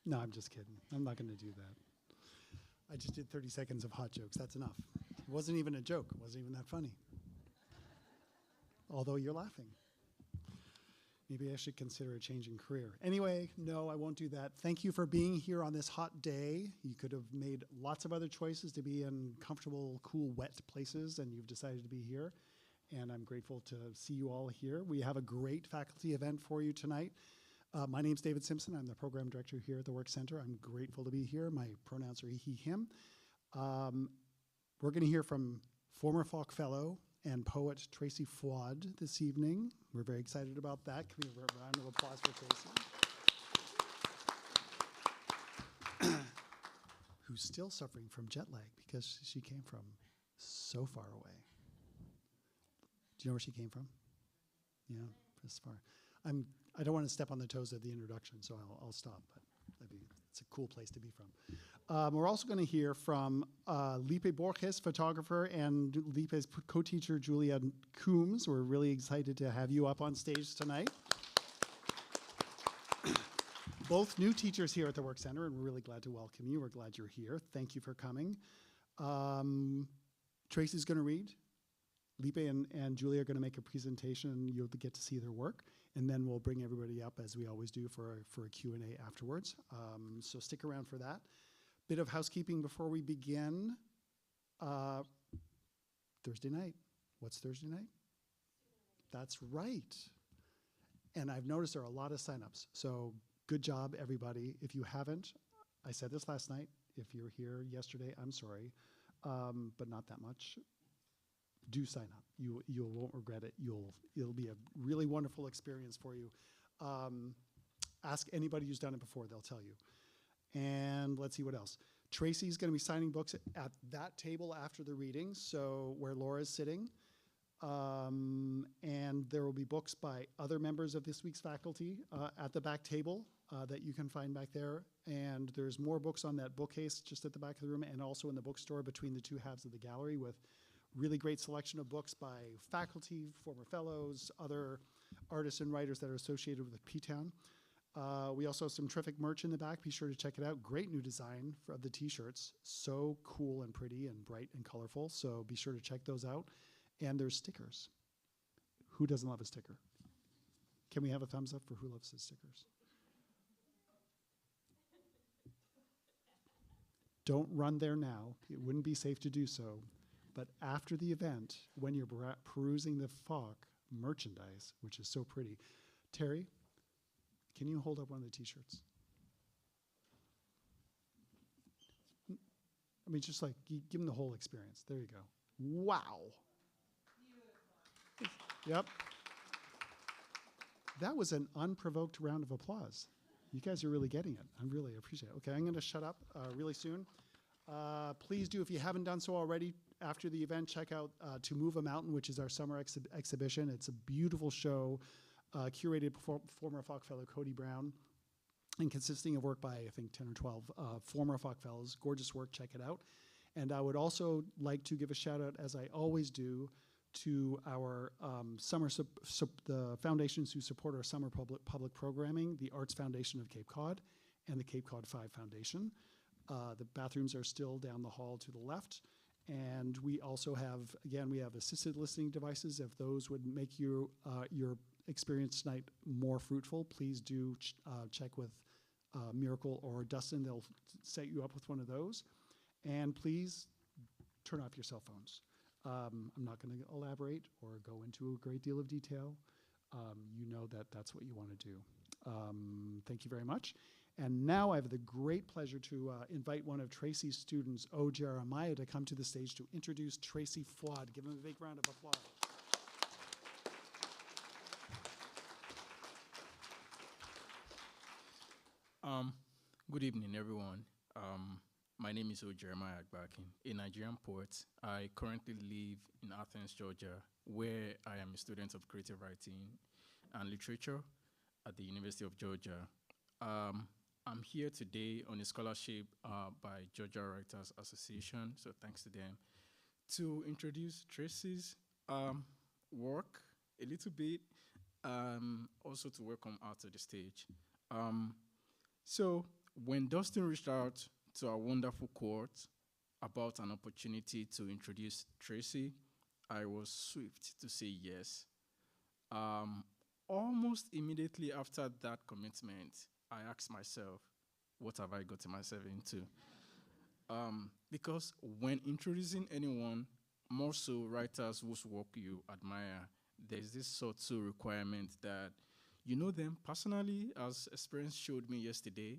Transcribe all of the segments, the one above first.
No, I'm just kidding. I'm not going to do that. I just did 30 seconds of hot jokes. That's enough. It wasn't even a joke. It wasn't even that funny. Although you're laughing. Maybe I should consider a change in career. Anyway, no, I won't do that. Thank you for being here on this hot day. You could have made lots of other choices to be in comfortable, cool, wet places, and you've decided to be here. And I'm grateful to see you all here. We have a great faculty event for you tonight. My name's David Simpson. I'm the program director here at the Work Center. I'm grateful to be here. My pronouns are he, him. We're going to hear from former Falk Fellow and poet Tracy Fuad this evening. We're very excited about that. Can we have a round of applause for Tracy? Who's still suffering from jet lag because she came from so far away. Do you know where she came from? Yeah, this far. I don't want to step on the toes of the introduction, so I'll stop, but it's a cool place to be from. We're also going to hear from Lipe Borges, photographer, and Lipe's co-teacher, Julia Coombs. We're really excited to have you up on stage tonight. Both new teachers here at the Work Center, and we're really glad to welcome you. We're glad you're here. Thank you for coming. Tracy's going to read. Lipe and Julia are going to make a presentation, and you'll get to see their work. And then we'll bring everybody up, as we always do, for a Q&A afterwards. So stick around for that. Bit of housekeeping before we begin. Thursday night. What's Thursday night? That's right. And I've noticed there are a lot of signups. So good job, everybody. If you haven't, I said this last night. If you're here yesterday, I'm sorry, but not that much. Do sign up. You won't regret it. It'll be a really wonderful experience for you. Ask anybody who's done it before; they'll tell you. And let's see what else. Tracy's going to be signing books at that table after the reading, so where Laura's sitting. And there will be books by other members of this week's faculty at the back table that you can find back there. And there's more books on that bookcase just at the back of the room, and also in the bookstore between the two halves of the gallery with really great selection of books by faculty, former fellows, other artists and writers that are associated with P-Town. We also have some terrific merch in the back. Be sure to check it out. Great new design of the t-shirts. So cool and pretty and bright and colorful. So be sure to check those out. And there's stickers. Who doesn't love a sticker? Can we have a thumbs up for who loves the stickers? Don't run there now. It wouldn't be safe to do so. But after the event, when you're perusing the Falk merchandise, which is so pretty, Terry, can you hold up one of the t-shirts? I mean, just like, give them the whole experience. There you go. Wow. Yep. That was an unprovoked round of applause. You guys are really getting it. I really appreciate it. Okay, I'm going to shut up really soon. Please do, if you haven't done so already, after the event, check out To Move a Mountain, which is our summer exhibition. It's a beautiful show curated former Falk Fellow Cody Brown and consisting of work by, I think, 10 or 12 former Falk Fellows. Gorgeous work. Check it out. And I would also like to give a shout out, as I always do, to our the foundations who support our summer public programming, the Arts Foundation of Cape Cod and the Cape Cod 5 Foundation. The bathrooms are still down the hall to the left. And we also have, again, we have assisted listening devices. If those would make your experience tonight more fruitful, please do check with Miracle or Dustin. They'll set you up with one of those. And please turn off your cell phones. I'm not going to elaborate or go into a great deal of detail. You know that that's what you want to do. Thank you very much. And now I have the great pleasure to invite one of Tracy's students, O. Jeremiah, to come to the stage to introduce Tracy Fuad. Give him a big round of applause. Good evening, everyone. My name is O. Jeremiah a Nigerian poet. I currently live in Athens, Georgia, where I am a student of creative writing and literature at the University of Georgia. I'm here today on a scholarship by Georgia Writers Association, so thanks to them, to introduce Tracy's work a little bit, also to welcome her to the stage. So When Dustin reached out to our wonderful court about an opportunity to introduce Tracy, I was swift to say yes. Um, Almost immediately after that commitment, I asked myself, what have I gotten myself into? Because when introducing anyone, more so writers whose work you admire, there's this subtle requirement that you know them personally, as experience showed me yesterday.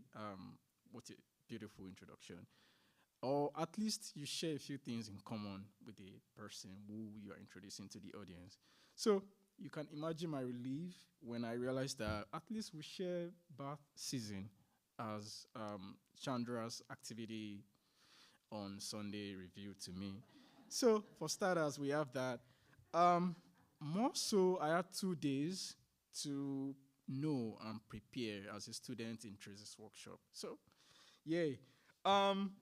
What a beautiful introduction. Or at least you share a few things in common with the person who you are introducing to the audience. So you can imagine my relief when I realized that at least we share bath season as Chandra's activity on Sunday revealed to me. So for starters, we have that. More so, I had 2 days to know and prepare as a student in Tracy's workshop. So, yay. Um,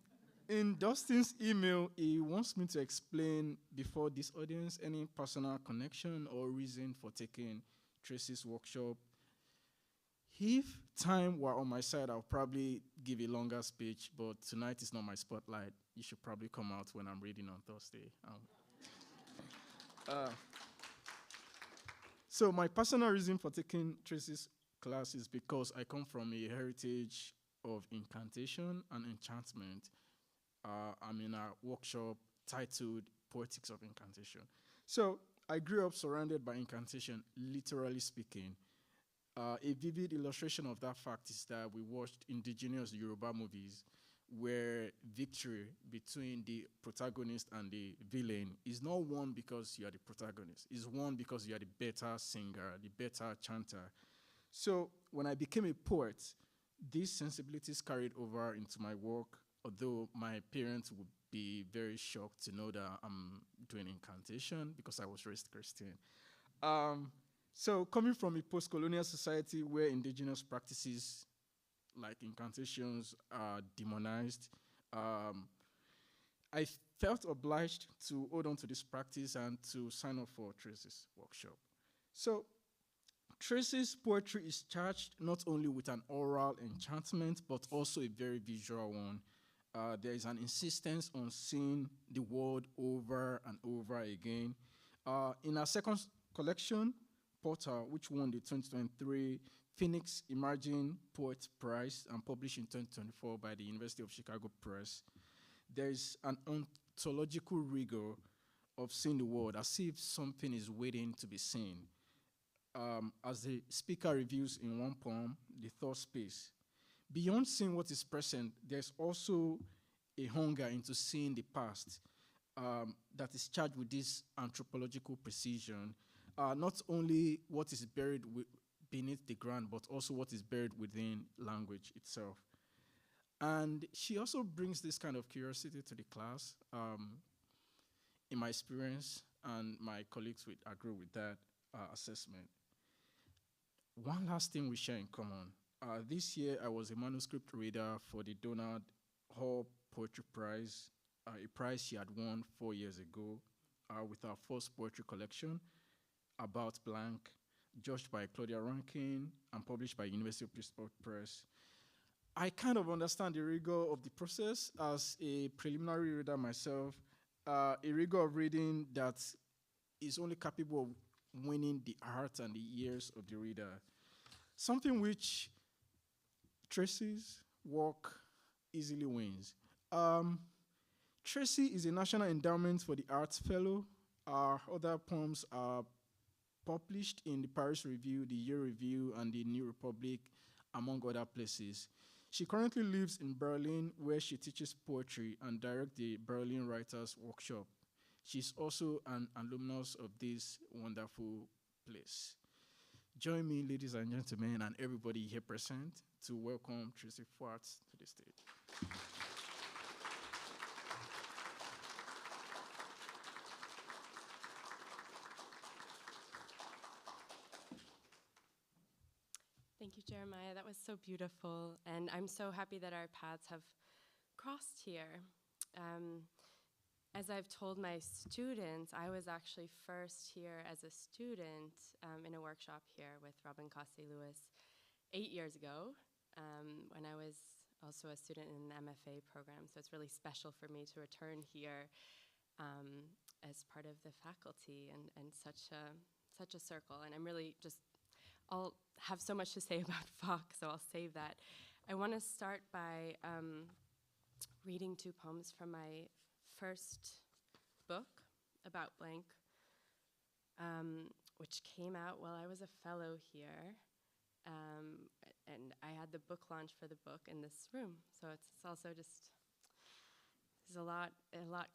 in Dustin's email, he wants me to explain before this audience any personal connection or reason for taking Tracy's workshop. If time were on my side, I'll probably give a longer speech, but tonight is not my spotlight. You should probably come out when I'm reading on Thursday. Uh, so my personal reason for taking Tracy's class is because I come from a heritage of incantation and enchantment. I'm in a workshop titled Poetics of Incantation. So I grew up surrounded by incantation, literally speaking. A vivid illustration of that fact is that we watched indigenous Yoruba movies where victory between the protagonist and the villain is not won because you are the protagonist. It's won because you are the better singer, the better chanter. So when I became a poet, these sensibilities carried over into my work, although my parents would be very shocked to know that I'm doing incantation because I was raised Christian. So coming from a post-colonial society where indigenous practices like incantations are demonized, I felt obliged to hold on to this practice and to sign up for Tracy's workshop. So Tracy's poetry is charged not only with an oral enchantment, but also a very visual one. There is an insistence on seeing the world over and over again. In our second collection, Porter, which won the 2023 Phoenix Emerging Poet Prize and published in 2024 by the University of Chicago Press, there is an ontological rigor of seeing the world as if something is waiting to be seen. As the speaker reviews in one poem, The Thought Space, beyond seeing what is present, there's also a hunger into seeing the past that is charged with this anthropological precision. Not only what is buried beneath the ground, but also what is buried within language itself. And she also brings this kind of curiosity to the class. In my experience, and my colleagues would agree with that assessment. One last thing we share in common. This year, I was a manuscript reader for the Donald Hall Poetry Prize, a prize she had won 4 years ago with our first poetry collection, About Blank, judged by Claudia Rankine and published by University of Pittsburgh Press. I kind of understand the rigor of the process as a preliminary reader myself, a rigor of reading that is only capable of winning the heart and the ears of the reader. Something which Tracy's work easily wins. Tracy is a National Endowment for the Arts Fellow. Our other poems are published in the Paris Review, the Yale Review, and the New Republic, among other places. She currently lives in Berlin, where she teaches poetry and directs the Berlin Writers' Workshop. She's also an alumnus of this wonderful place. Join me, ladies and gentlemen, and everybody here present, to welcome Tracy Fuad to the stage. Thank you, Jeremiah. That was so beautiful, and I'm so happy that our paths have crossed here. As I've told my students, I was actually first here as a student in a workshop here with Robin Cossey Lewis 8 years ago when I was also a student in the MFA program, so it's really special for me to return here as part of the faculty and such a circle. And I'm really just, I'll have so much to say about FOC, so I'll save that. I want to start by reading two poems from my first book about blank, which came out while I was a fellow here. And I had the book launch for the book in this room. So it's also just, there's a lot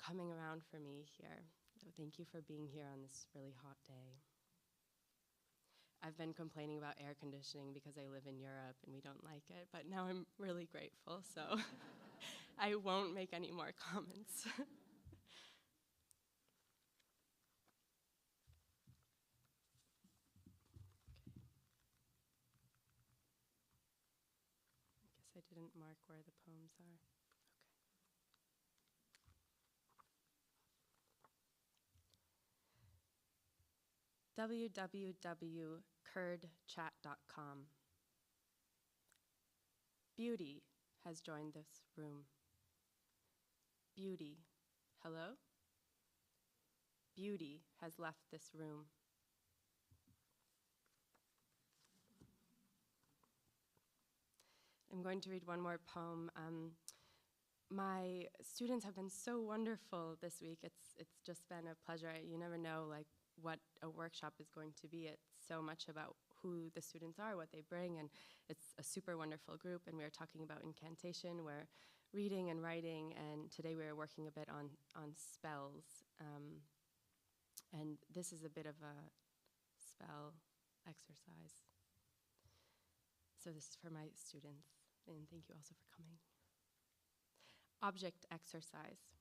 coming around for me here. So thank you for being here on this really hot day. I've been complaining about air conditioning because I live in Europe and we don't like it, but now I'm really grateful, so I won't make any more comments. I guess I didn't mark where the poems are. Okay. www.kurdchat.com. Beauty has joined this room. Beauty, hello? Beauty has left this room. I'm going to read one more poem. My students have been so wonderful this week. It's just been a pleasure. You never know what a workshop is going to be. It's so much about who the students are, what they bring, and it's a super wonderful group. And we were talking about incantation, we're reading and writing, and today we were working a bit on spells. And this is a bit of a spell exercise. So this is for my students, and thank you also for coming. Object exercise.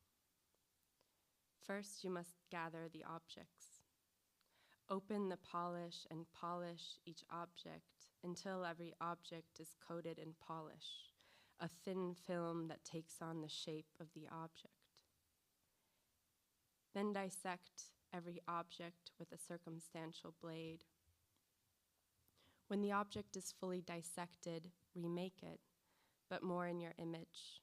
First, you must gather the objects. Open the polish and polish each object until every object is coated in polish, a thin film that takes on the shape of the object. Then dissect every object with a circumstantial blade. When the object is fully dissected, remake it, but more in your image.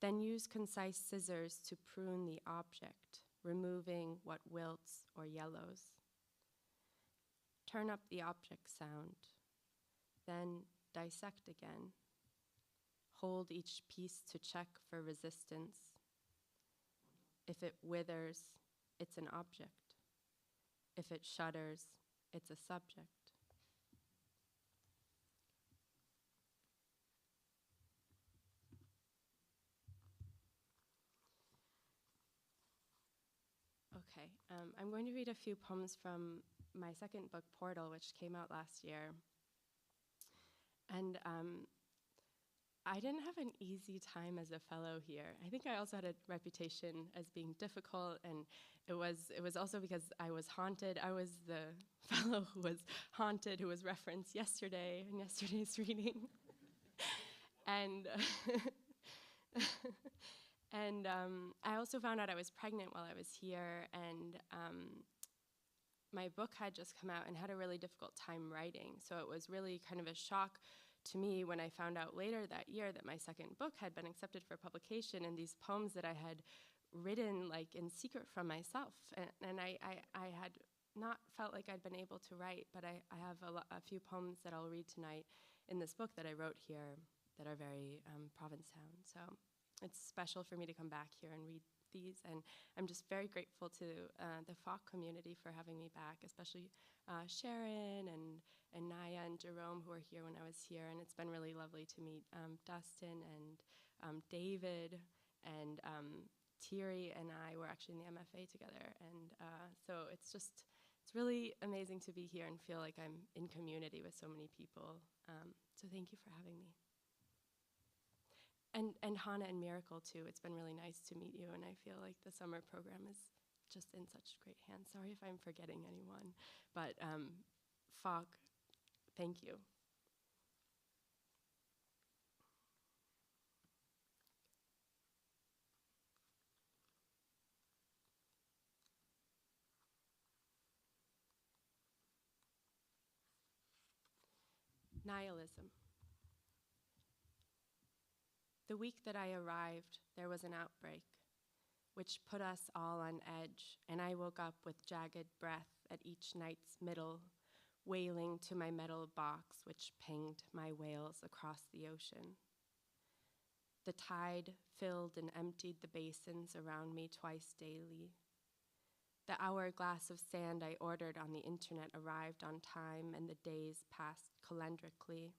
Then use concise scissors to prune the object, removing what wilts or yellows. Turn up the object sound, then dissect again. Hold each piece to check for resistance. If it withers, it's an object. If it shudders, it's a subject. Okay, I'm going to read a few poems from my second book, Portal, which came out last year. And I didn't have an easy time as a fellow here. I think I also had a reputation as being difficult, and it was also because I was haunted. I was the fellow who was haunted, who was referenced yesterday in yesterday's reading. And And I also found out I was pregnant while I was here, and my book had just come out and had a really difficult time writing. So it was really kind of a shock to me when I found out later that year that my second book had been accepted for publication, and these poems that I had written in secret from myself. And I had not felt like I'd been able to write, but I have a few poems that I'll read tonight in this book that I wrote here that are very Provincetown. So it's special for me to come back here and read these, and I'm just very grateful to the FOC community for having me back, especially Sharon and Naya and Jerome, who were here when I was here, and it's been really lovely to meet Dustin and David, and Thierry and I were actually in the MFA together, and so it's really amazing to be here and feel like I'm in community with so many people, so thank you for having me. And Hannah and Miracle, too. It's been really nice to meet you, and I feel like the summer program is just in such great hands. Sorry if I'm forgetting anyone, but FOG, thank you. Nihilism. The week that I arrived, there was an outbreak, which put us all on edge, and I woke up with jagged breath at each night's middle, wailing to my metal box, which pinged my wails across the ocean. The tide filled and emptied the basins around me twice daily. The hourglass of sand I ordered on the internet arrived on time, and the days passed calendrically.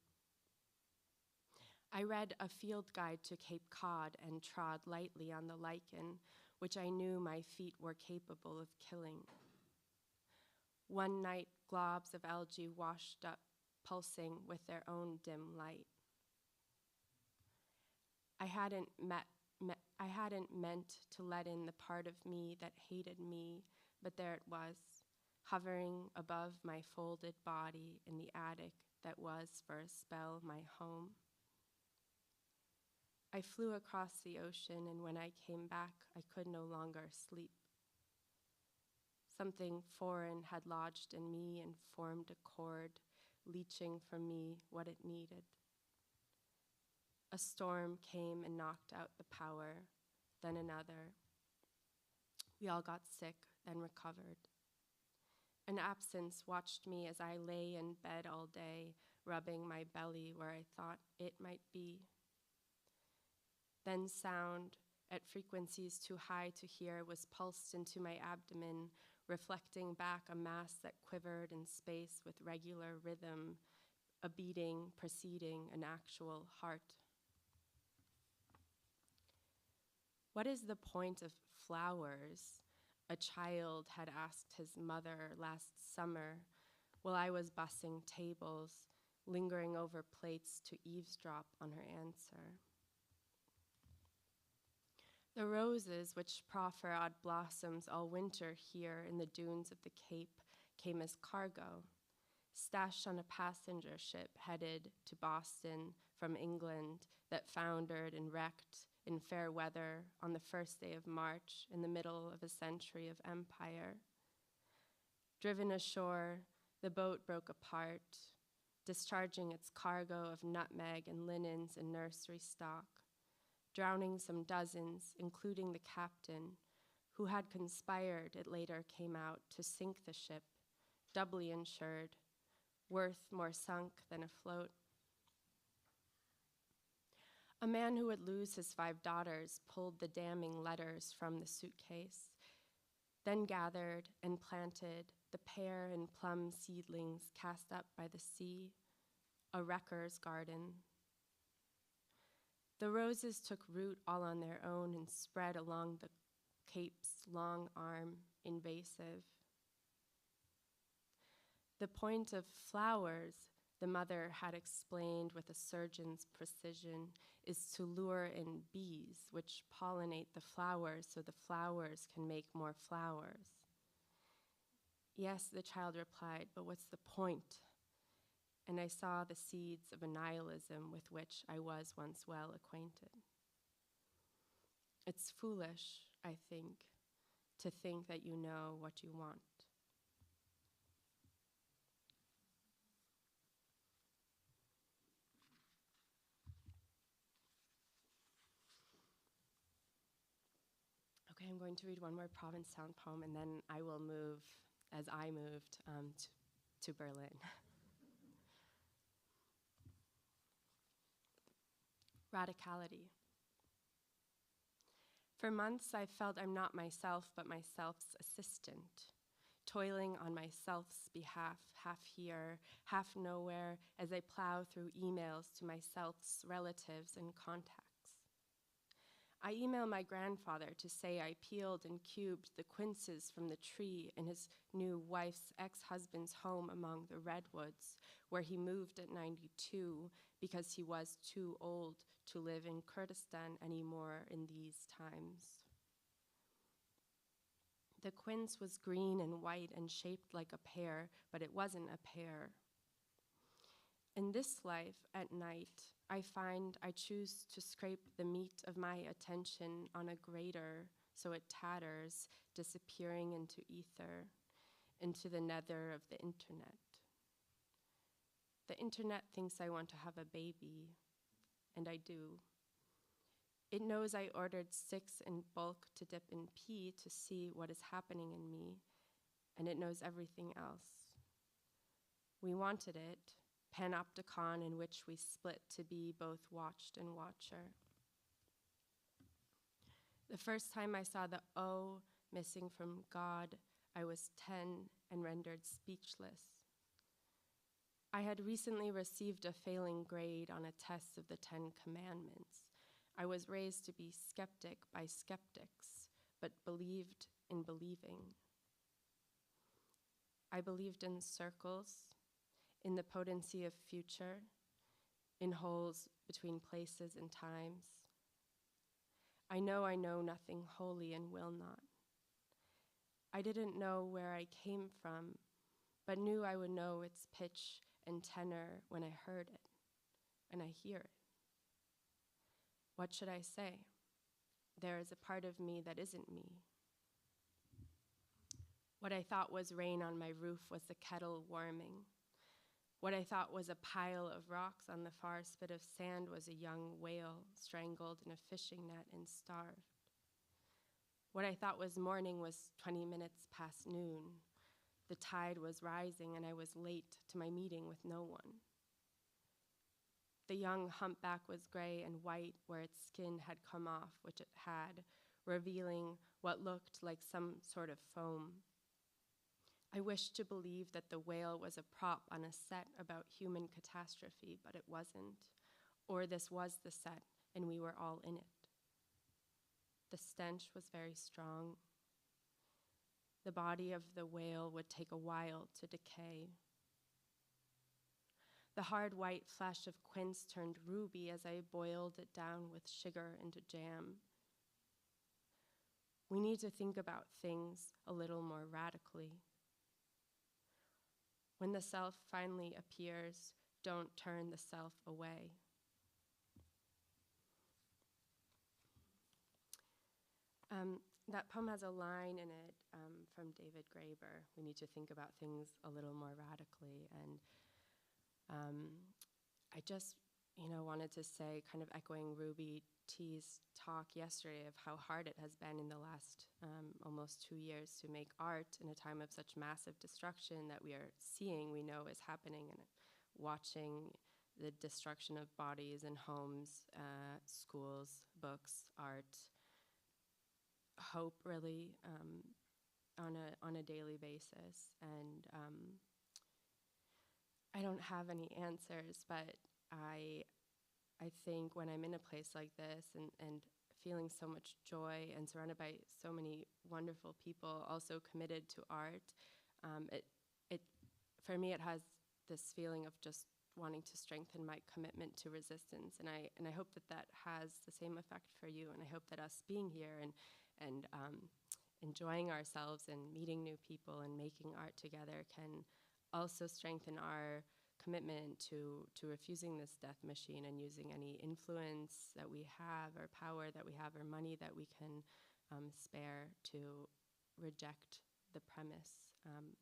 I read a field guide to Cape Cod and trod lightly on the lichen, which I knew my feet were capable of killing. One night, globs of algae washed up, pulsing with their own dim light. I hadn't meant to let in the part of me that hated me, but there it was, hovering above my folded body in the attic that was for a spell my home. I flew across the ocean, and when I came back, I could no longer sleep. Something foreign had lodged in me and formed a cord, leaching from me what it needed. A storm came and knocked out the power, then another. We all got sick, then recovered. An absence watched me as I lay in bed all day, rubbing my belly where I thought it might be. Then sound, at frequencies too high to hear, was pulsed into my abdomen, reflecting back a mass that quivered in space with regular rhythm, a beating preceding an actual heart. What is the point of flowers? A child had asked his mother last summer while I was bussing tables, lingering over plates to eavesdrop on her answer. The roses which proffer odd blossoms all winter here in the dunes of the Cape came as cargo, stashed on a passenger ship headed to Boston from England that foundered and wrecked in fair weather on the first day of March in the middle of a century of empire. Driven ashore, the boat broke apart, discharging its cargo of nutmeg and linens and nursery stock, drowning some dozens, including the captain, who had conspired, it later came out, to sink the ship, doubly insured, worth more sunk than afloat. A man who would lose his 5 daughters pulled the damning letters from the suitcase, then gathered and planted the pear and plum seedlings cast up by the sea, a wrecker's garden. The roses took root all on their own and spread along the Cape's long arm, invasive. The point of flowers, the mother had explained with a surgeon's precision, is to lure in bees, which pollinate the flowers so the flowers can make more flowers. Yes, the child replied, but what's the point? And I saw the seeds of a nihilism with which I was once well acquainted. It's foolish, I think, to think that you know what you want. Okay, I'm going to read one more Provincetown poem, and then I will move, as I moved, to Berlin. Radicality. For months, I felt I'm not myself, but myself's assistant, toiling on myself's behalf, half here, half nowhere, as I plow through emails to myself's relatives and contacts. I email my grandfather to say I peeled and cubed the quinces from the tree in his new wife's ex-husband's home among the redwoods, where he moved at 92 because he was too old to live in Kurdistan anymore in these times. The quince was green and white and shaped like a pear, but it wasn't a pear. In this life, at night, I find I choose to scrape the meat of my attention on a grater so it tatters, disappearing into ether, into the nether of the internet. The internet thinks I want to have a baby, and I do. It knows I ordered 6 in bulk to dip in pee to see what is happening in me, and it knows everything else. We wanted it, panopticon in which we split to be both watched and watcher. The first time I saw the O missing from God, I was 10 and rendered speechless. I had recently received a failing grade on a test of the 10 Commandments. I was raised to be skeptic by skeptics, but believed in believing. I believed in circles, in the potency of future, in holes between places and times. I know nothing wholly and will not. I didn't know where I came from, but knew I would know its pitch and tenor when I heard it, and I hear it. What should I say? There is a part of me that isn't me. What I thought was rain on my roof was the kettle warming. What I thought was a pile of rocks on the far spit of sand was a young whale strangled in a fishing net and starved. What I thought was morning was 20 minutes past noon. The tide was rising and I was late to my meeting with no one. The young humpback was gray and white where its skin had come off, which it had, revealing what looked like some sort of foam. I wished to believe that the whale was a prop on a set about human catastrophe, but it wasn't. Or this was the set, and we were all in it. The stench was very strong. The body of the whale would take a while to decay. The hard white flesh of quince turned ruby as I boiled it down with sugar into jam. We need to think about things a little more radically. When the self finally appears, don't turn the self away. That poem has a line in it from David Graeber. We need to think about things a little more radically. And I just, wanted to say, kind of echoing Ruby T's talk yesterday of how hard it has been in the last almost 2 years to make art in a time of such massive destruction that we are seeing, we know is happening, and watching the destruction of bodies and homes, schools, books, art, hope really on a daily basis. And I don't have any answers, but I think when I'm in a place like this and feeling so much joy and surrounded by so many wonderful people also committed to art, it for me it has this feeling of just wanting to strengthen my commitment to resistance, and I hope that has the same effect for you, and I hope that us being here and enjoying ourselves and meeting new people and making art together can also strengthen our commitment to refusing this death machine and using any influence that we have or power that we have or money that we can spare to reject the premise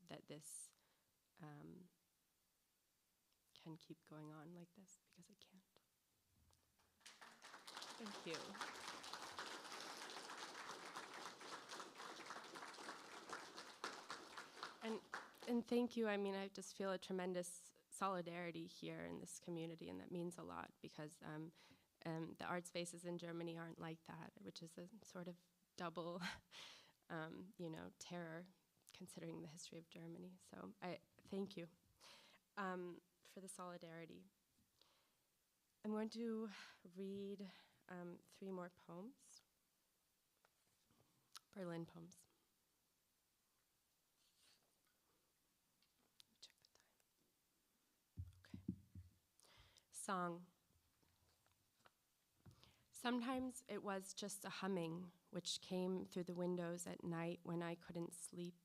that this can keep going on like this, because it can't. Thank you. And thank you. I mean, I just feel a tremendous solidarity here in this community, and that means a lot, because the art spaces in Germany aren't like that, which is a sort of double, terror, considering the history of Germany. So I thank you for the solidarity. I'm going to read 3 more poems, Berlin poems. Song. Sometimes it was just a humming which came through the windows at night when I couldn't sleep,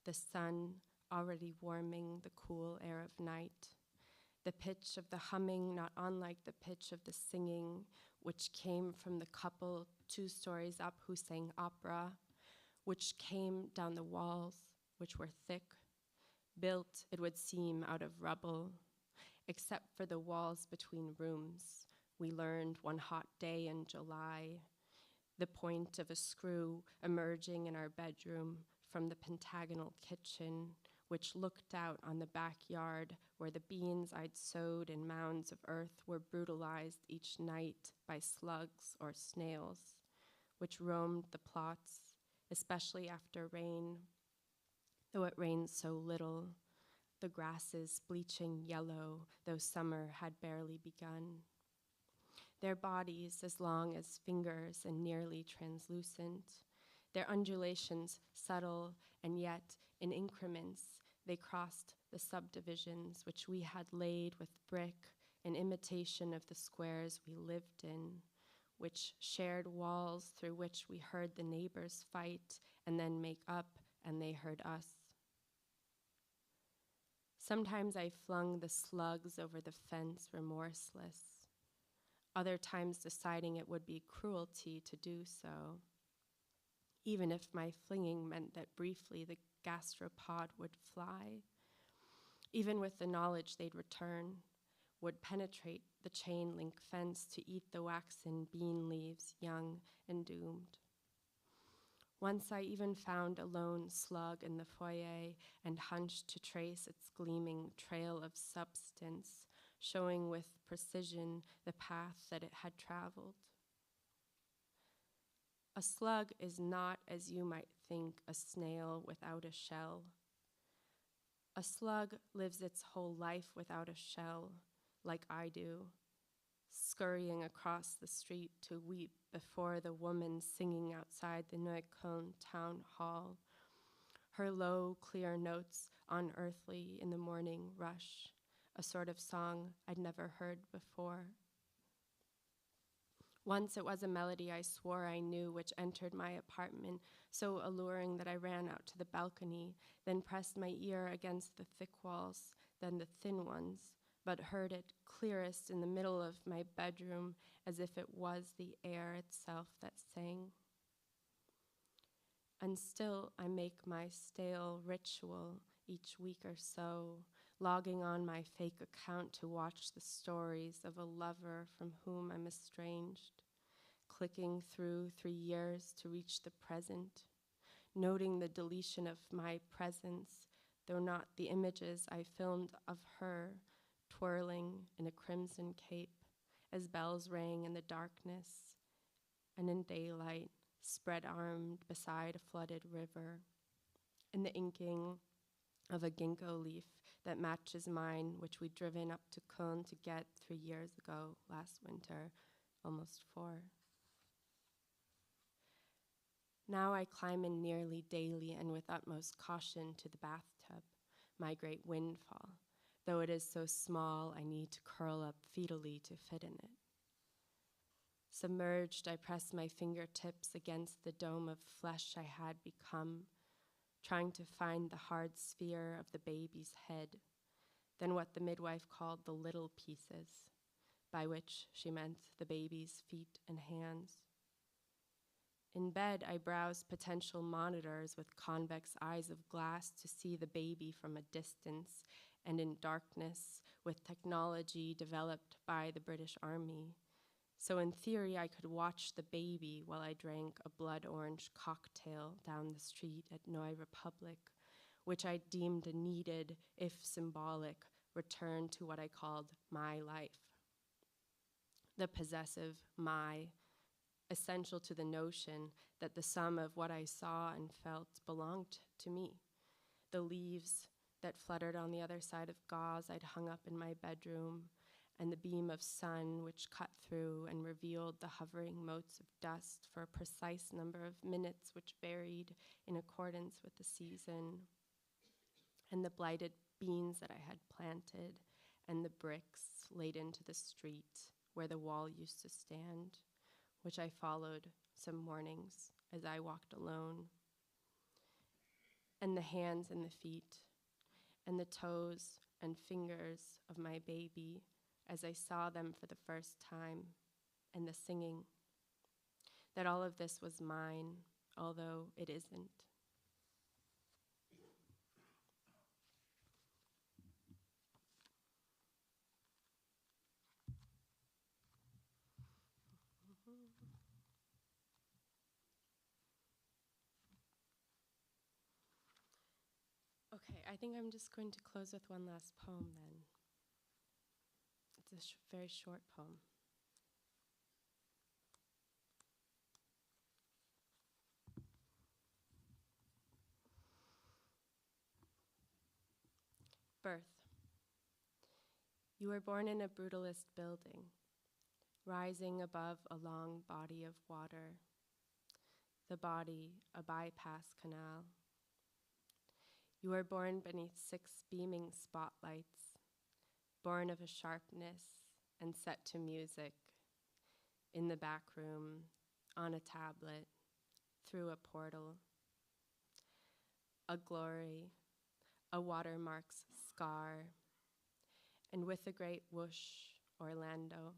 the sun already warming the cool air of night, the pitch of the humming not unlike the pitch of the singing which came from the couple 2 stories up who sang opera, which came down the walls, which were thick, built, it would seem, out of rubble, except for the walls between rooms, we learned one hot day in July, the point of a screw emerging in our bedroom from the pentagonal kitchen, which looked out on the backyard where the beans I'd sowed in mounds of earth were brutalized each night by slugs or snails, which roamed the plots, especially after rain, though it rained so little, the grasses bleaching yellow, though summer had barely begun. Their bodies as long as fingers and nearly translucent, their undulations subtle, and yet in increments they crossed the subdivisions which we had laid with brick in imitation of the squares we lived in, which shared walls through which we heard the neighbors fight and then make up, and they heard us. Sometimes I flung the slugs over the fence remorseless, other times deciding it would be cruelty to do so, even if my flinging meant that briefly the gastropod would fly, even with the knowledge they'd return, would penetrate the chain link fence to eat the waxen bean leaves, young and doomed. Once I even found a lone slug in the foyer and hunched to trace its gleaming trail of substance, showing with precision the path that it had traveled. A slug is not, as you might think, a snail without a shell. A slug lives its whole life without a shell, like I do, scurrying across the street to weep before the woman singing outside the Neukölln town hall, her low, clear notes unearthly in the morning rush, a sort of song I'd never heard before. Once it was a melody I swore I knew, which entered my apartment, so alluring that I ran out to the balcony, then pressed my ear against the thick walls, then the thin ones, but heard it clearest in the middle of my bedroom, as if it was the air itself that sang. And still I make my stale ritual each week or so, logging on my fake account to watch the stories of a lover from whom I'm estranged, clicking through 3 years to reach the present, noting the deletion of my presence, though not the images I filmed of her twirling in a crimson cape as bells rang in the darkness and in daylight, spread-armed beside a flooded river, and the inking of a ginkgo leaf that matches mine, which we'd driven up to Köln to get 3 years ago, last winter, almost 4. Now I climb in nearly daily and with utmost caution to the bathtub, my great windfall, though it is so small I need to curl up fetally to fit in it. Submerged, I press my fingertips against the dome of flesh I had become, trying to find the hard sphere of the baby's head, then what the midwife called the little pieces, by which she meant the baby's feet and hands. In bed, I browse potential monitors with convex eyes of glass to see the baby from a distance, and in darkness with technology developed by the British Army. So in theory, I could watch the baby while I drank a blood orange cocktail down the street at Neue Republik, which I deemed a needed, if symbolic, return to what I called my life. The possessive my, essential to the notion that the sum of what I saw and felt belonged to me. The leaves that fluttered on the other side of gauze I'd hung up in my bedroom, and the beam of sun which cut through and revealed the hovering motes of dust for a precise number of minutes which varied in accordance with the season, and the blighted beans that I had planted, and the bricks laid into the street where the wall used to stand, which I followed some mornings as I walked alone, and the hands and the feet, and the toes and fingers of my baby as I saw them for the first time, and the singing, that all of this was mine, although it isn't. I think I'm just going to close with one last poem then. It's a very short poem. Birth. You were born in a brutalist building, rising above a long body of water, the body a bypass canal. You were born beneath 6 beaming spotlights, born of a sharpness and set to music, in the back room, on a tablet, through a portal. A glory, a watermark's scar, and with a great whoosh, Orlando,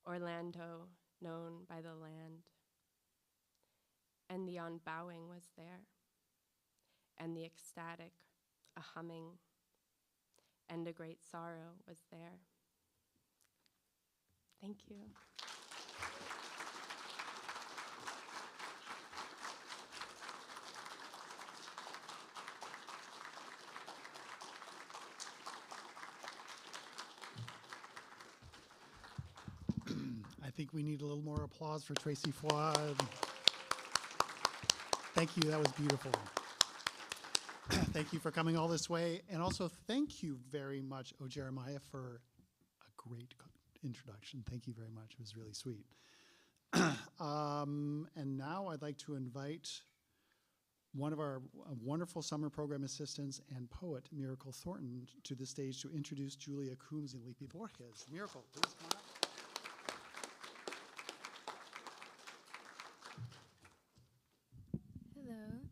Orlando known by the land. And the unbowing was there, and the ecstatic, a humming, and a great sorrow was there. Thank you. I think we need a little more applause for Tracy Fuad. Thank you, that was beautiful. Thank you for coming all this way. And also thank you very much, O Jeremiah, for a great introduction. Thank you very much, it was really sweet. And now I'd like to invite one of our wonderful summer program assistants and poet, Miracle Thornton, to the stage to introduce Julia Coombs and Lipe Borges. Miracle, please come on up.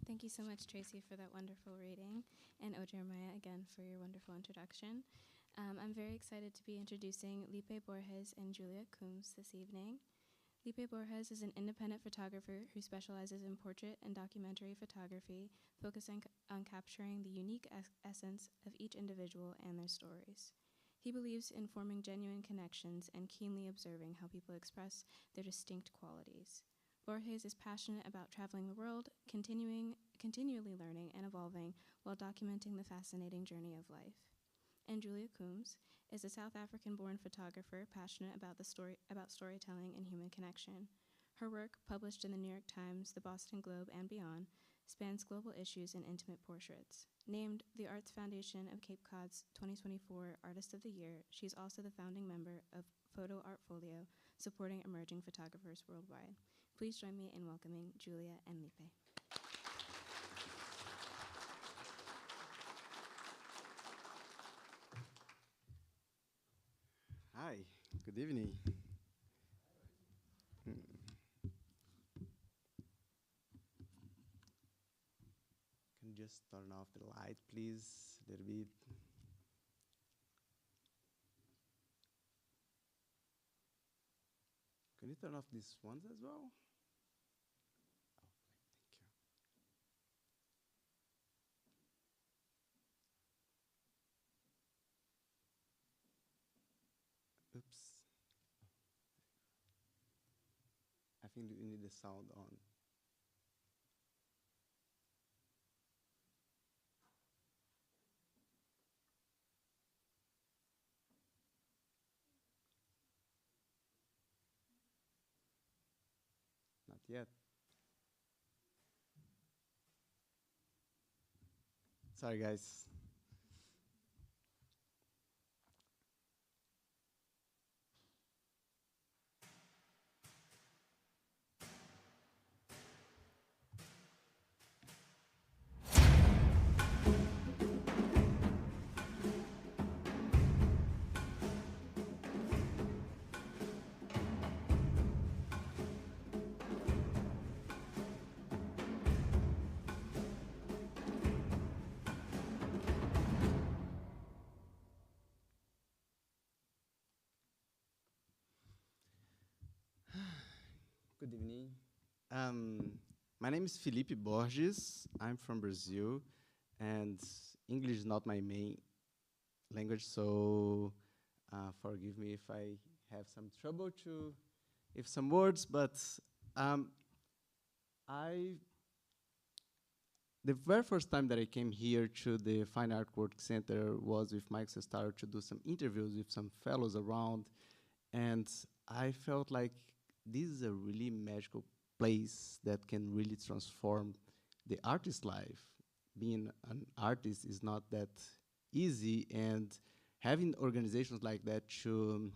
Thank you so much, Tracy, for that wonderful reading, and O Jeremiah, again, for your wonderful introduction. I'm very excited to be introducing Lipe Borges and Julia Coombs this evening. Lipe Borges is an independent photographer who specializes in portrait and documentary photography, focusing on capturing the unique essence of each individual and their stories. He believes in forming genuine connections and keenly observing how people express their distinct qualities. Borges is passionate about traveling the world, continually learning and evolving while documenting the fascinating journey of life. And Julia Coombs is a South African-born photographer passionate about storytelling and human connection. Her work, published in the New York Times, the Boston Globe, and beyond, spans global issues and intimate portraits. Named the Arts Foundation of Cape Cod's 2024 Artist of the Year, she's also the founding member of Photo Artfolio, supporting emerging photographers worldwide. Please join me in welcoming Julia and Lipe. Hi, good evening. Can you just turn off the light, please, a little bit? Can you turn off these ones as well? Oops. I think we need the sound on. Not yet. Sorry, guys. Good evening. My name is Lipe Borges. I'm from Brazil, and English is not my main language, so forgive me if I have some trouble with some words, but the very first time that I came here to the Fine Art Work Center was with Mike Sestaro to do some interviews with some fellows around, and I felt like this is a really magical place that can really transform the artist's life. Being an artist is not that easy, and having organizations like that to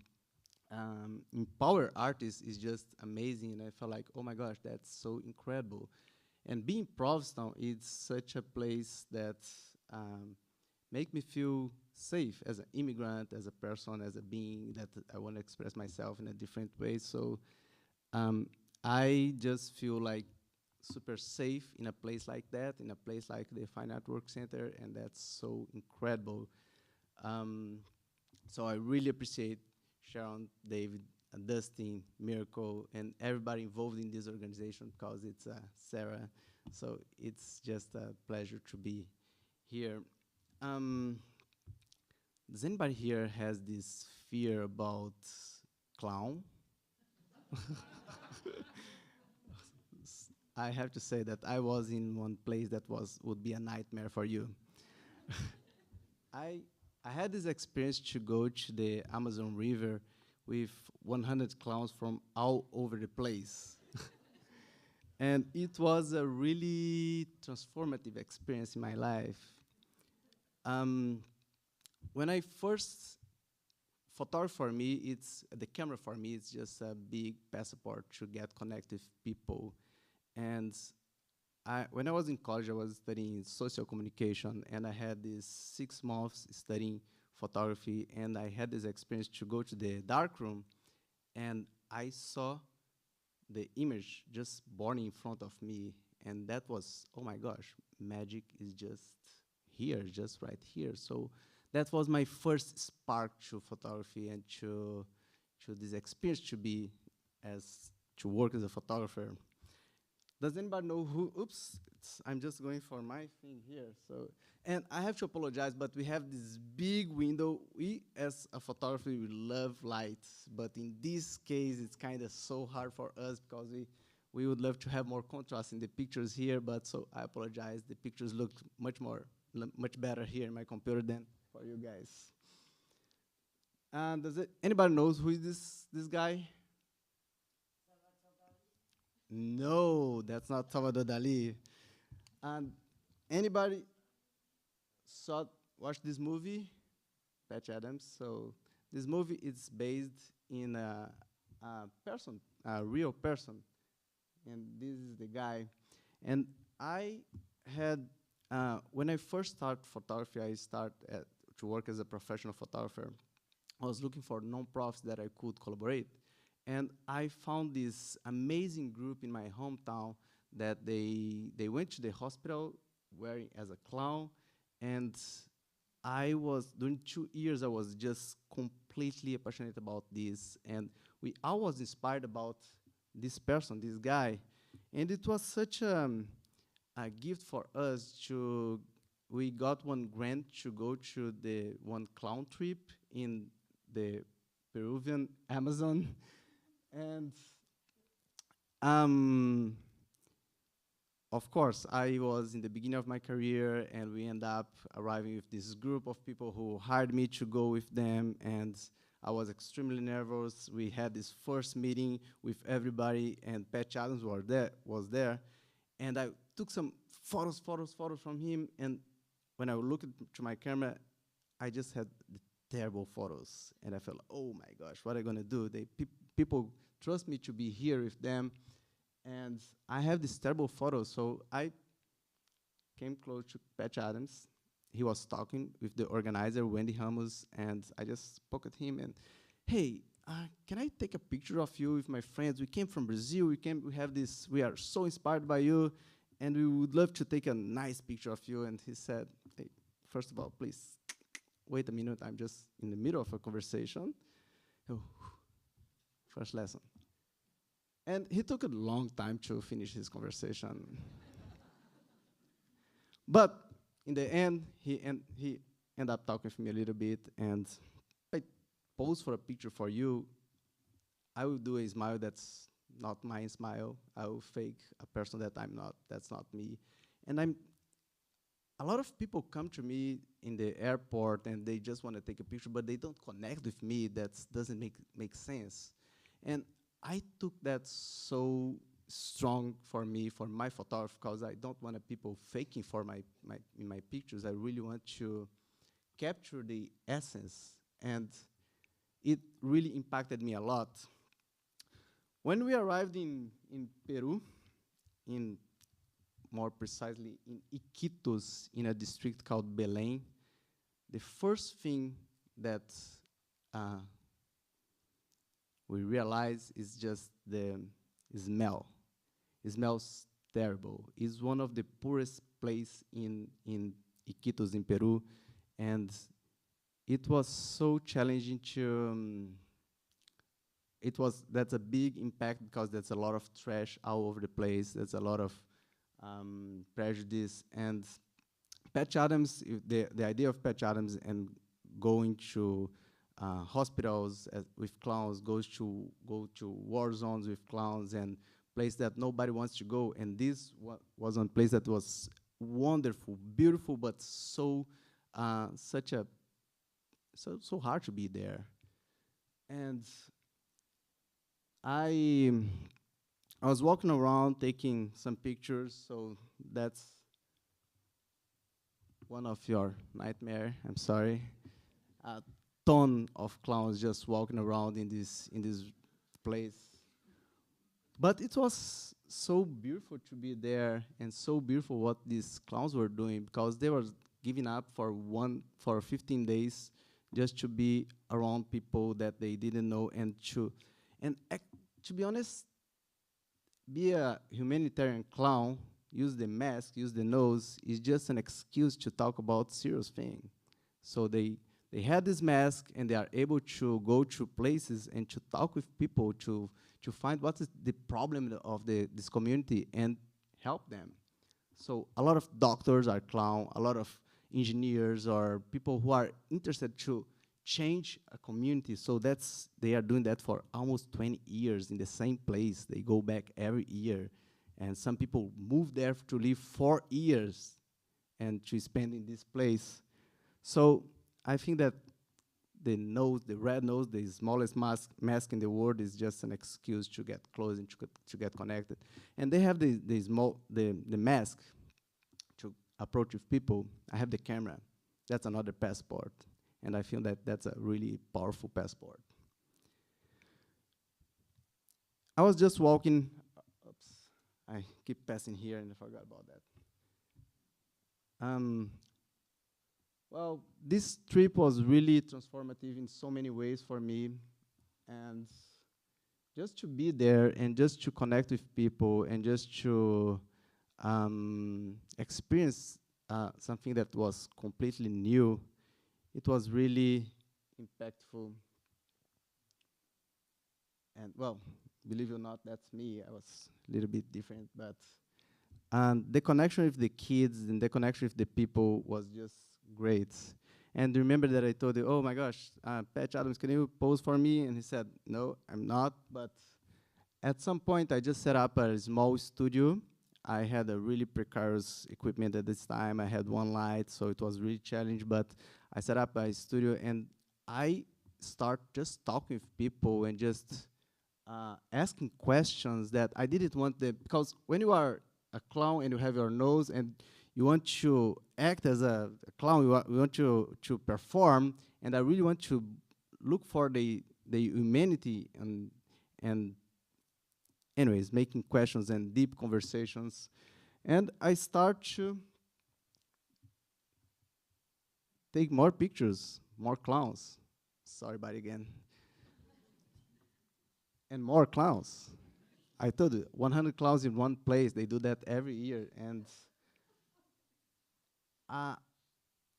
empower artists is just amazing. And I felt like, oh my gosh, that's so incredible. And being Provincetown is such a place that make me feel safe as an immigrant, as a person, as a being that I want to express myself in a different way. So I just feel like super safe in a place like that, in a place like the Fine Art Work Center, and that's so incredible. So I really appreciate Sharon, David, Dustin, Miracle, and everybody involved in this organization, because it's Sarah. So it's just a pleasure to be here. Does anybody here has this fear about clown? I have to say that I was in one place that would be a nightmare for you. I had this experience to go to the Amazon River with 100 clowns from all over the place. And it was a really transformative experience in my life. When I first, photography for me, the camera for me, it's just a big passport to get connected with people. And when I was in college, I was studying social communication, and I had these 6 months studying photography, and I had this experience to go to the darkroom, and I saw the image just born in front of me, and that was, oh my gosh, magic is just here, just right here. So that was my first spark to photography and to this experience to work as a photographer. Does anybody know who, oops, I'm just going for my thing here. So, and I have to apologize, but we have this big window. We, as a photographer, we love lights, but in this case, it's kind of so hard for us because we would love to have more contrast in the pictures here, but so I apologize. The pictures look much better here in my computer than for you guys. And anybody knows who is this guy? No, that's not Salvador Dali. And anybody watched this movie? Patch Adams. So this movie is based in a person, a real person. And this is the guy. And I had, when I first started photography, I started to work as a professional photographer. I was looking for non-profits that I could collaborate. And I found this amazing group in my hometown that they went to the hospital wearing as a clown. And during 2 years, I was just completely passionate about this. And we all was inspired about this person, this guy. And it was such a gift for us we got one grant to go to the one clown trip in the Peruvian Amazon. And of course, I was in the beginning of my career, and we ended up arriving with this group of people who hired me to go with them, and I was extremely nervous. We had this first meeting with everybody, and Patch Adams was there, and I took some photos from him, and when I looked to my camera, I just had the terrible photos, and I felt, oh my gosh, what am I gonna do? People trust me to be here with them, and I have these terrible photos, so I came close to Patch Adams. He was talking with the organizer, Wendy Ramos, and I just spoke at him and, hey, can I take a picture of you with my friends? We came from Brazil, we are so inspired by you, and we would love to take a nice picture of you. And he said, hey, first of all, please, wait a minute, I'm just in the middle of a conversation. Oh, first lesson. And he took a long time to finish his conversation. But in the end, he ended up talking with me a little bit, and I pose for a picture for you. I will do a smile that's not my smile. I will fake a person that I'm not. That's not me. And a lot of people come to me in the airport and they just want to take a picture, but they don't connect with me. That doesn't make sense. And I took that so strong for me, for my photography, because I don't want people faking for in my pictures. I really want to capture the essence, and it really impacted me a lot. When we arrived in Peru, in more precisely in Iquitos, in a district called Belém, the first thing that we realized is just the smell. It smells terrible. It's one of the poorest places in Iquitos, in Peru, and it was so challenging to. That's a big impact because there's a lot of trash all over the place. There's a lot of prejudice, and Patch Adams. The idea of Patch Adams and going to hospitals with clowns, go to war zones with clowns, and place that nobody wants to go. And this was one place that was wonderful, beautiful, but so hard to be there. And I was walking around taking some pictures, so that's one of your nightmare. I'm sorry. A ton of clowns just walking around in this place. But it was so beautiful to be there, and so beautiful what these clowns were doing, because they were giving up for 15 days just to be around people that they didn't know, and to be honest, be a humanitarian clown, use the mask, use the nose, is just an excuse to talk about serious thing. So they had this mask, and they are able to go to places and to talk with people to find what is the problem of this community and help them. So a lot of doctors are clown, a lot of engineers or people who are interested to change a community. So they are doing that for almost 20 years in the same place. They go back every year. And some people move there to live 4 years and to spend in this place. So I think that the red nose, the smallest mask in the world, is just an excuse to get close and to get connected. And they have the mask to approach with people. I have the camera. That's another passport. And I feel that that's a really powerful passport. I was just walking. Oops, I keep passing here and I forgot about that. Well, this trip was really transformative in so many ways for me. And just to be there and just to connect with people and just to experience something that was completely new, it was really impactful. And well, believe it or not, that's me. I was a little bit different, but the connection with the kids and the connection with the people was just great. And remember that I told you, oh my gosh, Patch Adams, can you pose for me? And he said, no, I'm not. But at some point, I just set up a small studio. I had a really precarious equipment at this time. I had one light, so it was really challenging. But I set up a studio, and I start just talking with people and just asking questions that I didn't want them, because when you are a clown and you have your nose and you want to act as a clown, you want to perform, and I really want to look for the humanity and anyways, making questions and deep conversations. And I start to take more pictures, more clowns. Sorry, buddy, again. And more clowns. I told you, 100 clowns in one place. They do that every year. And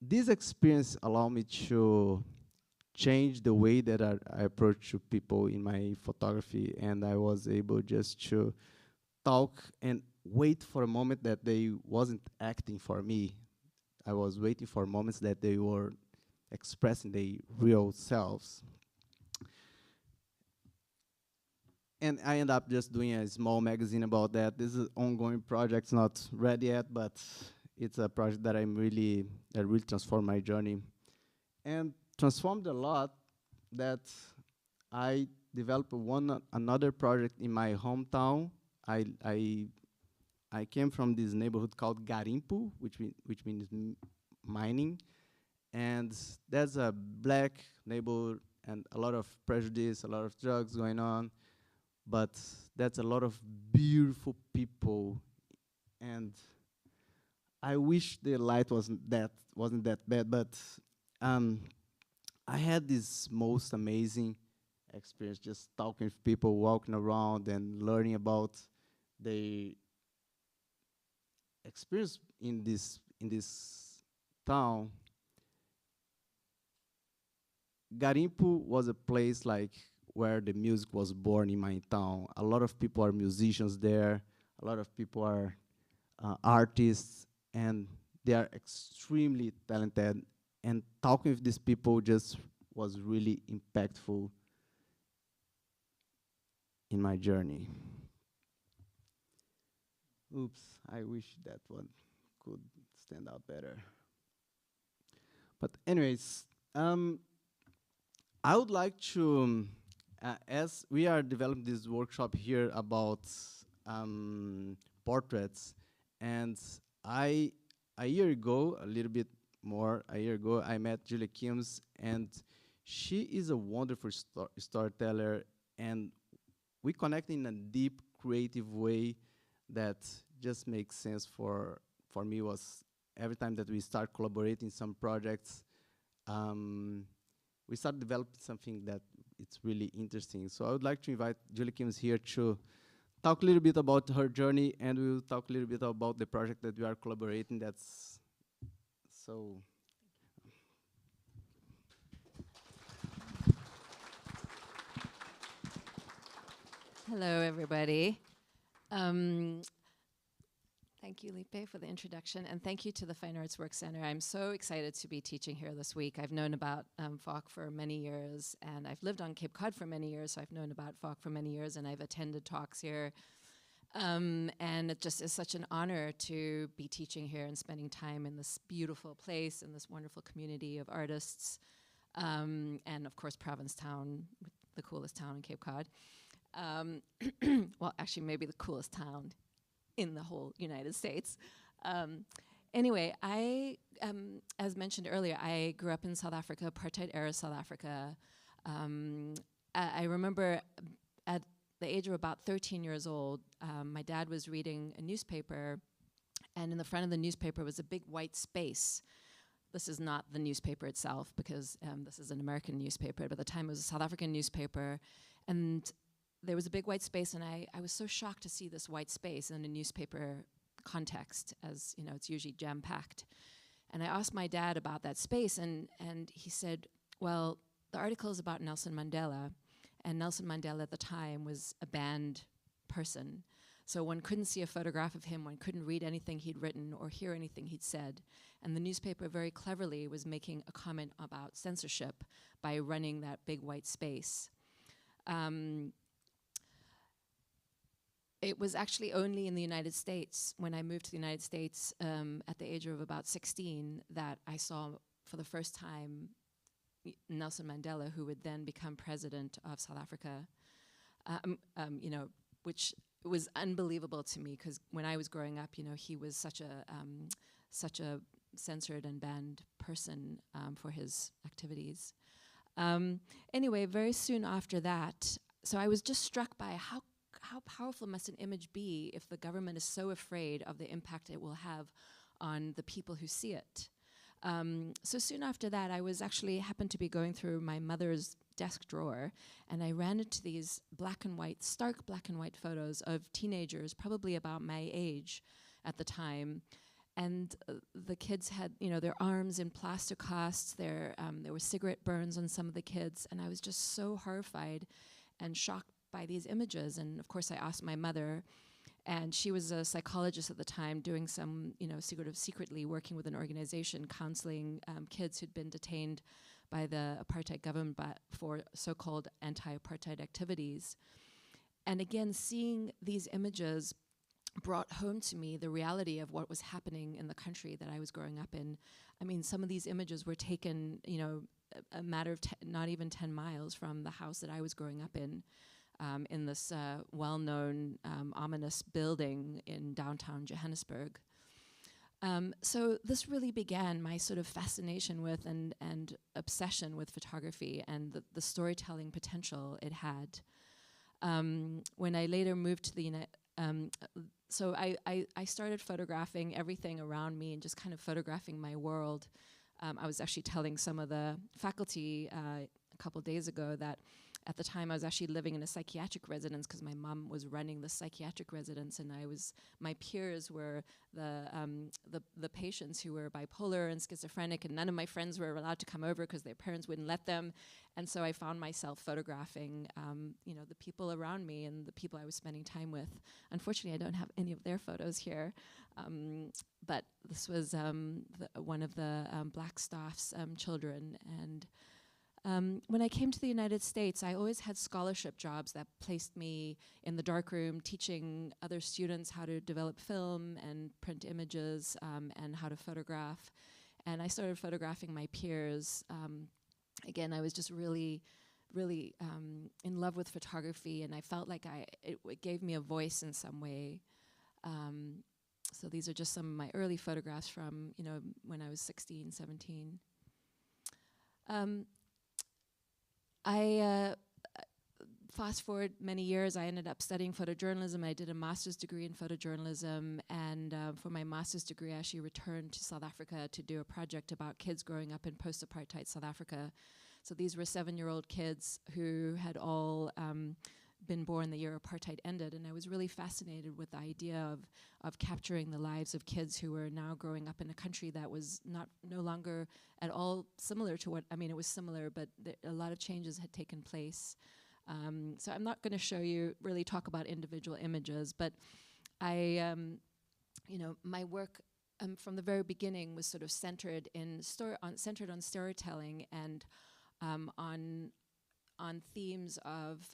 this experience allowed me to change the way that I approach to people in my photography. And I was able just to talk and wait for a moment that they wasn't acting for me. I was waiting for moments that they were expressing their real selves. And I end up just doing a small magazine about that. This is an ongoing project, it's not ready yet, but It's a project that that really transformed my journey, and transformed a lot. That I developed another project in my hometown. I I I came from this neighborhood called Garimpo, which means mining, and that's a black neighborhood and a lot of prejudice, a lot of drugs going on, but that's a lot of beautiful people, and I wish the light wasn't that bad, but um, I had this most amazing experience just talking with people, walking around and learning about the experience in this town. Garimpo was a place like where the music was born in my town. A lot of people are musicians there. A lot of people are artists, and they are extremely talented. And talking with these people just was really impactful in my journey. Oops, I wish that one could stand out better. But anyways, I would like to, as we are developing this workshop here about portraits, and a year ago, a little bit more, a year ago, I met Julia Kims, and she is a wonderful storyteller, and we connect in a deep, creative way that just makes sense for me. Was every time that we start collaborating some projects, we start developing something that it's really interesting. So I would like to invite Julie Kims here to talk a little bit about her journey, and we'll talk a little bit about the project that we are collaborating. That's so. Hello, everybody. Thank you, Lipe, for the introduction, and thank you to the Fine Arts Work Center. I'm so excited to be teaching here this week. I've known about FOC for many years, and I've lived on Cape Cod for many years, so I've known about FOC for many years, and I've attended talks here. And it just is such an honor to be teaching here and spending time in this beautiful place, in this wonderful community of artists, and of course, Provincetown, the coolest town in Cape Cod. Well, actually, maybe the coolest town in the whole United States. Anyway, as mentioned earlier, I grew up in South Africa, apartheid-era South Africa. I remember at the age of about 13 years old, my dad was reading a newspaper, and in the front of the newspaper was a big white space. This is not the newspaper itself, because this is an American newspaper, but at the time it was a South African newspaper, and there was a big white space, and I was so shocked to see this white space in a newspaper context, as you know, it's usually jam-packed. And I asked my dad about that space, and he said, well, the article is about Nelson Mandela, and Nelson Mandela at the time was a banned person. So one couldn't see a photograph of him, one couldn't read anything he'd written or hear anything he'd said. And the newspaper very cleverly was making a comment about censorship by running that big white space. It was actually only in the United States, when I moved to the United States at the age of about 16, that I saw for the first time Nelson Mandela, who would then become president of South Africa, you know, which was unbelievable to me, because when I was growing up, you know, he was such a censored and banned person for his activities. Anyway, very soon after that, so I was just struck by how powerful must an image be if the government is so afraid of the impact it will have on the people who see it. So soon after that, I was actually happened to be going through my mother's desk drawer, and I ran into these black and white, stark black and white photos of teenagers, probably about my age at the time. And the kids had, you know, their arms in plaster casts. There were cigarette burns on some of the kids, and I was just so horrified and shocked by these images. And of course, I asked my mother, and she was a psychologist at the time, doing some, you know, secretly working with an organization counseling kids who'd been detained by the apartheid government for so-called anti-apartheid activities. And again, seeing these images brought home to me the reality of what was happening in the country that I was growing up in. I mean, some of these images were taken, you know, a matter of not even 10 miles from the house that I was growing up in this well-known ominous building in downtown Johannesburg. So this really began my sort of fascination with and obsession with photography and the storytelling potential it had. When I later moved to the so I started photographing everything around me and just kind of photographing my world. I was actually telling some of the faculty a couple days ago that at the time I was actually living in a psychiatric residence because my mom was running the psychiatric residence, and my peers were the patients who were bipolar and schizophrenic, and none of my friends were allowed to come over because their parents wouldn't let them. And so I found myself photographing, you know, the people around me and the people I was spending time with. Unfortunately, I don't have any of their photos here, but this was one of the Blackstaff's children. And when I came to the United States, I always had scholarship jobs that placed me in the darkroom teaching other students how to develop film and print images and how to photograph. And I started photographing my peers. Again, I was just really in love with photography, and I felt like it gave me a voice in some way. So these are just some of my early photographs from, you know, when I was 16, 17. I fast forward many years, I ended up studying photojournalism. I did a master's degree in photojournalism, and for my master's degree, I actually returned to South Africa to do a project about kids growing up in post-apartheid South Africa. So these were 7-year-old kids who had all been born the year apartheid ended, and I was really fascinated with the idea of capturing the lives of kids who were now growing up in a country that was no longer at all similar to what, I mean, it was similar, but a lot of changes had taken place. So I'm not going to really talk about individual images, but I, you know, my work from the very beginning was sort of centered on storytelling and on themes of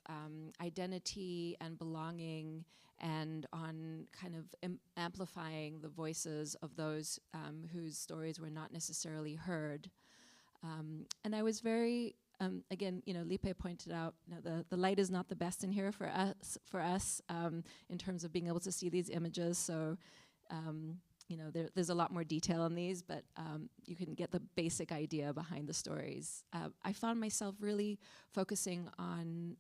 identity and belonging, and on kind of amplifying the voices of those whose stories were not necessarily heard. And I was very, again, you know, Lipe pointed out, you know, the light is not the best in here for us in terms of being able to see these images. So, you know, there's a lot more detail in these, but you can get the basic idea behind the stories. I found myself really focusing on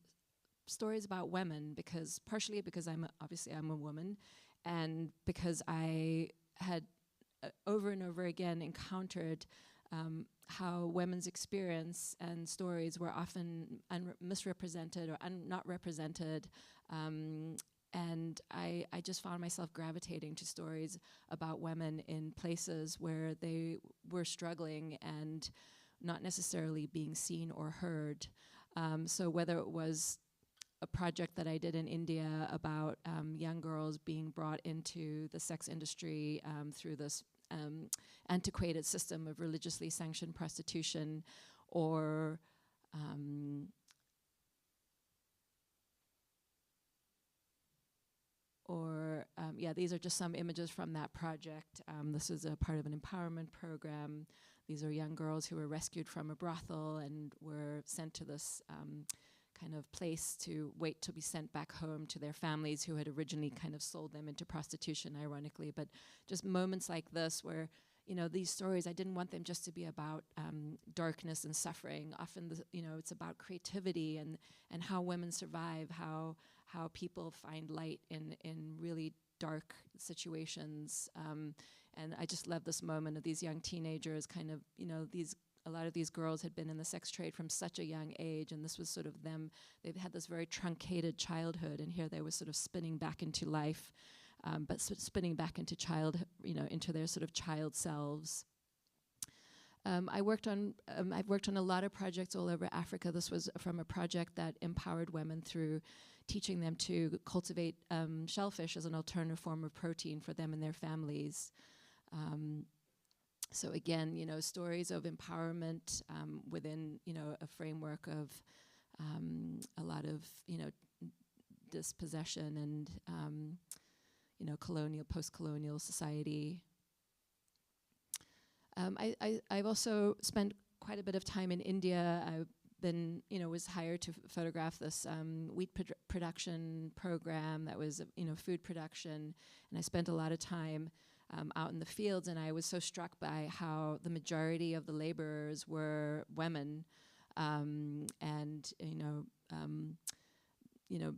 stories about women partially because I'm a woman, and because I had over and over again encountered how women's experience and stories were often misrepresented or not represented. And I just found myself gravitating to stories about women in places where they were struggling and not necessarily being seen or heard. So whether it was a project that I did in India about young girls being brought into the sex industry through this antiquated system of religiously sanctioned prostitution, or yeah, these are just some images from that project. This is a part of an empowerment program. These are young girls who were rescued from a brothel and were sent to this kind of place to wait to be sent back home to their families who had originally kind of sold them into prostitution, ironically. But just moments like this where, you know, these stories, I didn't want them just to be about darkness and suffering. Often, you know, it's about creativity and how women survive, how people find light in really dark situations. And I just love this moment of these young teenagers kind of, you know, a lot of these girls had been in the sex trade from such a young age, and this was sort of them. They've had this very truncated childhood, and here they were sort of spinning back into life, but spinning back into into their sort of child selves. I've worked on a lot of projects all over Africa. This was from a project that empowered women through teaching them to cultivate shellfish as an alternative form of protein for them and their families. So again, you know, stories of empowerment within, you know, a framework of a lot of, you know, dispossession and, you colonial, post-colonial society. I've also spent quite a bit of time in India. I've been, was hired to photograph this wheat production program that was, food production, and I spent a lot of time out in the fields, and I was so struck by how the majority of the laborers were women, and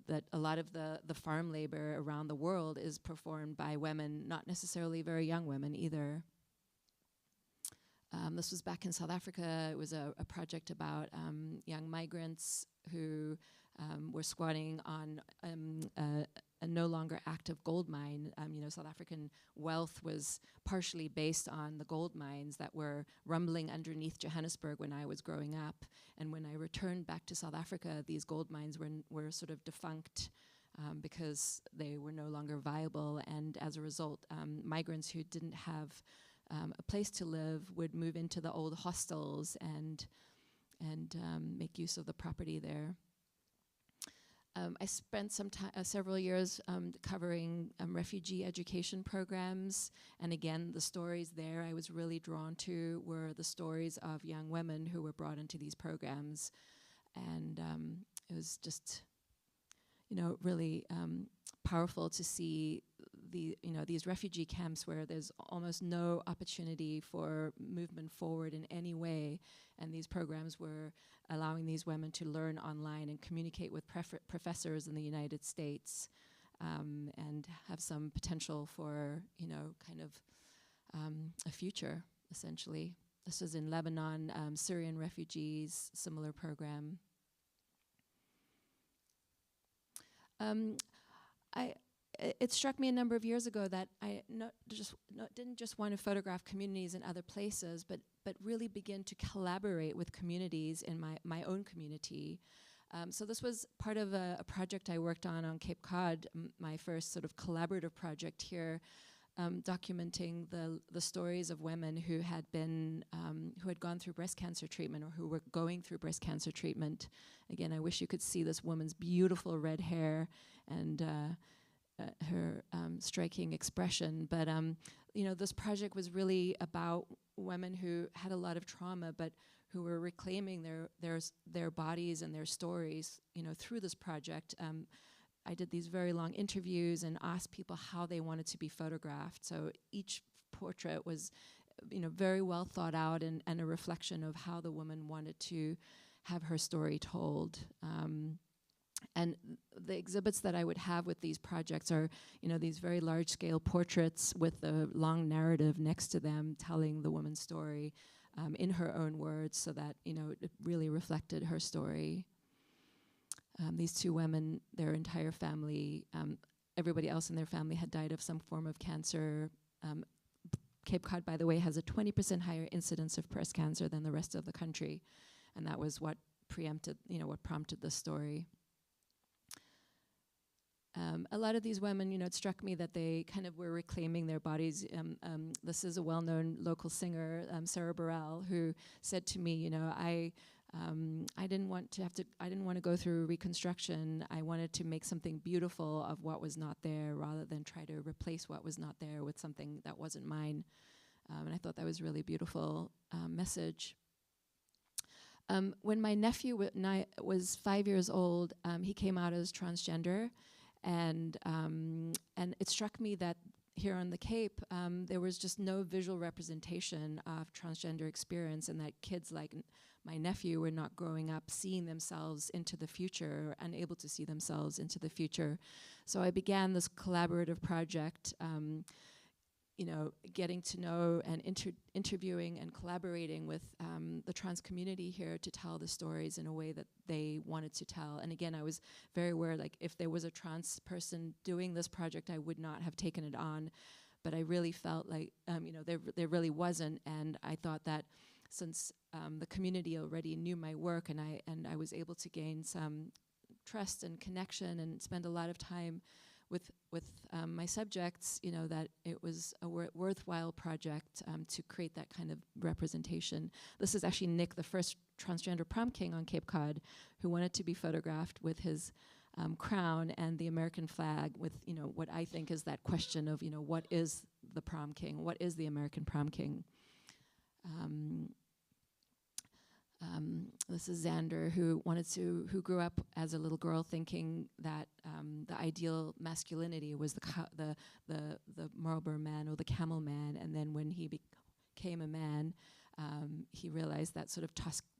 that a lot of the farm labor around the world is performed by women, not necessarily very young women either. This was back in South Africa. It was a project about young migrants who were squatting on a no longer active gold mine. South African wealth was partially based on the gold mines that were rumbling underneath Johannesburg when I was growing up. And when I returned back to South Africa, these gold mines were sort of defunct because they were no longer viable. And as a result, migrants who didn't have a place to live would move into the old hostels and make use of the property there. I spent several years covering refugee education programs, and again, the stories there I was really drawn to were the stories of young women who were brought into these programs, and it was just, really powerful to see these refugee camps where there's almost no opportunity for movement forward in any way, and these programs were allowing these women to learn online and communicate with professors in the United States, and have some potential for a future, essentially. This was in Lebanon, Syrian refugees, similar program. It struck me a number of years ago that I didn't just want to photograph communities in other places, but really begin to collaborate with communities in my own community. So this was part of a project I worked on Cape Cod, my first sort of collaborative project here, documenting the stories of women who had gone through breast cancer treatment or who were going through breast cancer treatment. Again, I wish you could see this woman's beautiful red hair and her striking expression. But this project was really about women who had a lot of trauma, but who were reclaiming their bodies and their stories, through this project. I did these very long interviews and asked people how they wanted to be photographed. So each portrait was, very well thought out and a reflection of how the woman wanted to have her story told. And the exhibits that I would have with these projects are, these very large-scale portraits with a long narrative next to them telling the woman's story in her own words so that, it really reflected her story. These two women, their entire family, everybody else in their family had died of some form of cancer. Cape Cod, by the way, has a 20% higher incidence of breast cancer than the rest of the country. And that was what what prompted this story. A lot of these women, it struck me that they kind of were reclaiming their bodies. This is a well-known local singer, Sarah Burrell, who said to me, I didn't want to go through reconstruction. I wanted to make something beautiful of what was not there rather than try to replace what was not there with something that wasn't mine. And I thought that was a really beautiful message. When my nephew was 5 years old, he came out as transgender. And it struck me that here on the Cape, there was just no visual representation of transgender experience, and that kids like my nephew were not growing up seeing themselves into the future, or unable to see themselves into the future. So I began this collaborative project, getting to know and interviewing and collaborating with the trans community here to tell the stories in a way that they wanted to tell. And again, I was very aware, like, if there was a trans person doing this project, I would not have taken it on. But I really felt like, there really wasn't. And I thought that since the community already knew my work, and I was able to gain some trust and connection and spend a lot of time with my subjects, that it was a worthwhile project to create that kind of representation. This is actually Nick, the first transgender prom king on Cape Cod, who wanted to be photographed with his crown and the American flag with, what I think is that question of, what is the prom king? What is the American prom king? This is Xander, who grew up as a little girl thinking that the ideal masculinity was the Marlboro man or the camel man, and then when he became a man, he realized that sort of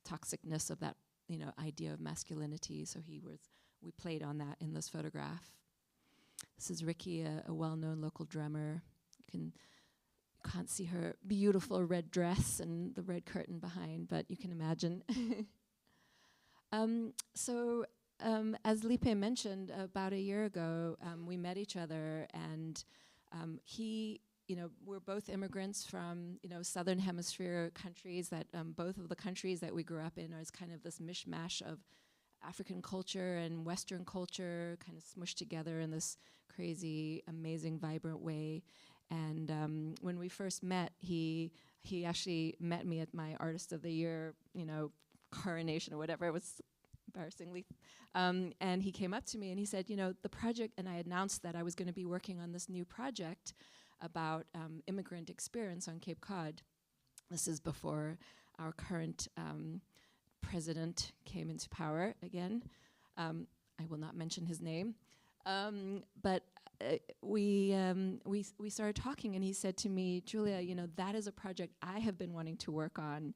toxicness of that idea of masculinity. So we played on that in this photograph. This is Ricky, a well-known local drummer. You can't see her beautiful red dress and the red curtain behind, but you can imagine. As Lipe mentioned, about a year ago, we met each other, and we're both immigrants from, Southern Hemisphere countries that both of the countries that we grew up in is kind of this mishmash of African culture and Western culture kind of smushed together in this crazy, amazing, vibrant way. And when we first met, he actually met me at my Artist of the Year, coronation or whatever. It was embarrassingly. And he came up to me and he said, the project, and I announced that I was going to be working on this new project about immigrant experience on Cape Cod. This is before our current president came into power again. I will not mention his name. But we started talking, and he said to me, Julia, that is a project I have been wanting to work on.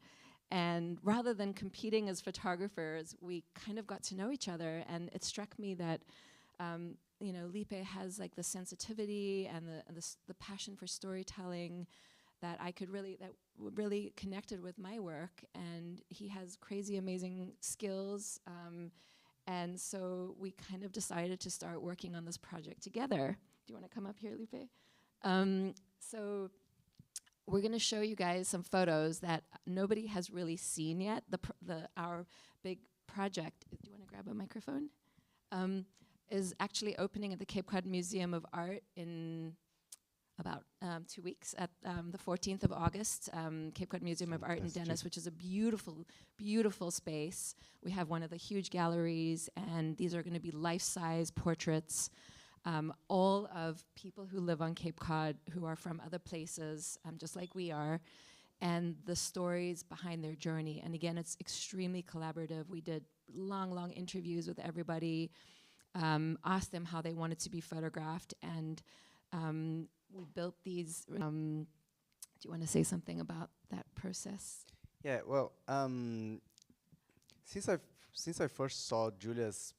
And rather than competing as photographers, we kind of got to know each other, and it struck me that Lipe has like the sensitivity and the passion for storytelling that really connected with my work, and he has crazy amazing skills. And so we kind of decided to start working on this project together. Do you want to come up here, Lipe? So we're going to show you guys some photos that nobody has really seen yet. Our big project, do you want to grab a microphone? Is actually opening at the Cape Cod Museum of Art in about 2 weeks at the 14th of August, Cape Cod Museum of Art in Dennis, which is a beautiful, beautiful space. We have one of the huge galleries, and these are going to be life-size portraits, all of people who live on Cape Cod who are from other places, just like we are, and the stories behind their journey. And again, it's extremely collaborative. We did long interviews with everybody, asked them how they wanted to be photographed, and we built these. Do you want to say something about that process? Yeah, well, since I first saw Julia's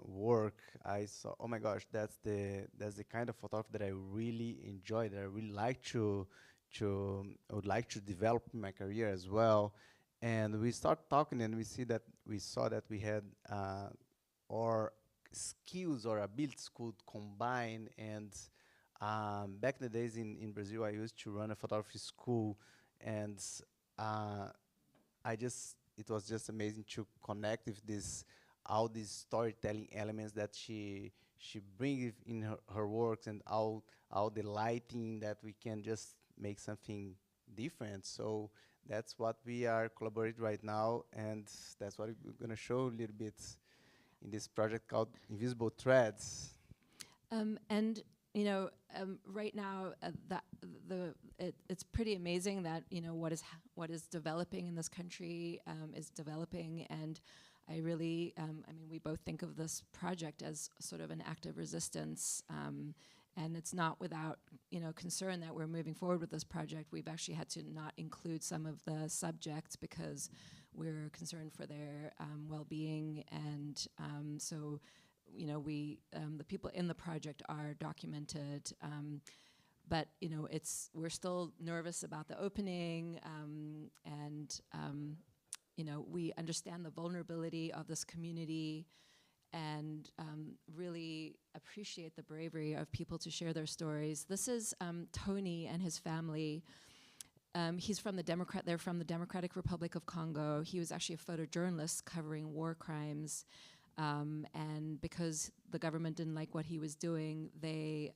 work, I saw, oh my gosh, that's the kind of photography that I really enjoy, that I really like I would like to develop in my career as well. And we start talking, and we saw that we had our skills or abilities could combine. And back in the days in Brazil, I used to run a photography school, and it was just amazing to connect with all these storytelling elements that she brings in her works, and all the lighting, that we can just make something different. So that's what we are collaborating right now, and that's what we're going to show a little bit in this project called Invisible Threads. Right now, it's pretty amazing that what is developing in this country is developing, and I really, we both think of this project as sort of an act of resistance, and it's not without concern that we're moving forward with this project. We've actually had to not include some of the subjects because we're concerned for their well-being, and so the people in the project are documented, but we're still nervous about the opening, and we understand the vulnerability of this community, and really appreciate the bravery of people to share their stories. This is Tony and his family. They're from the Democratic Republic of Congo. He was actually a photojournalist covering war crimes. And because the government didn't like what he was doing, they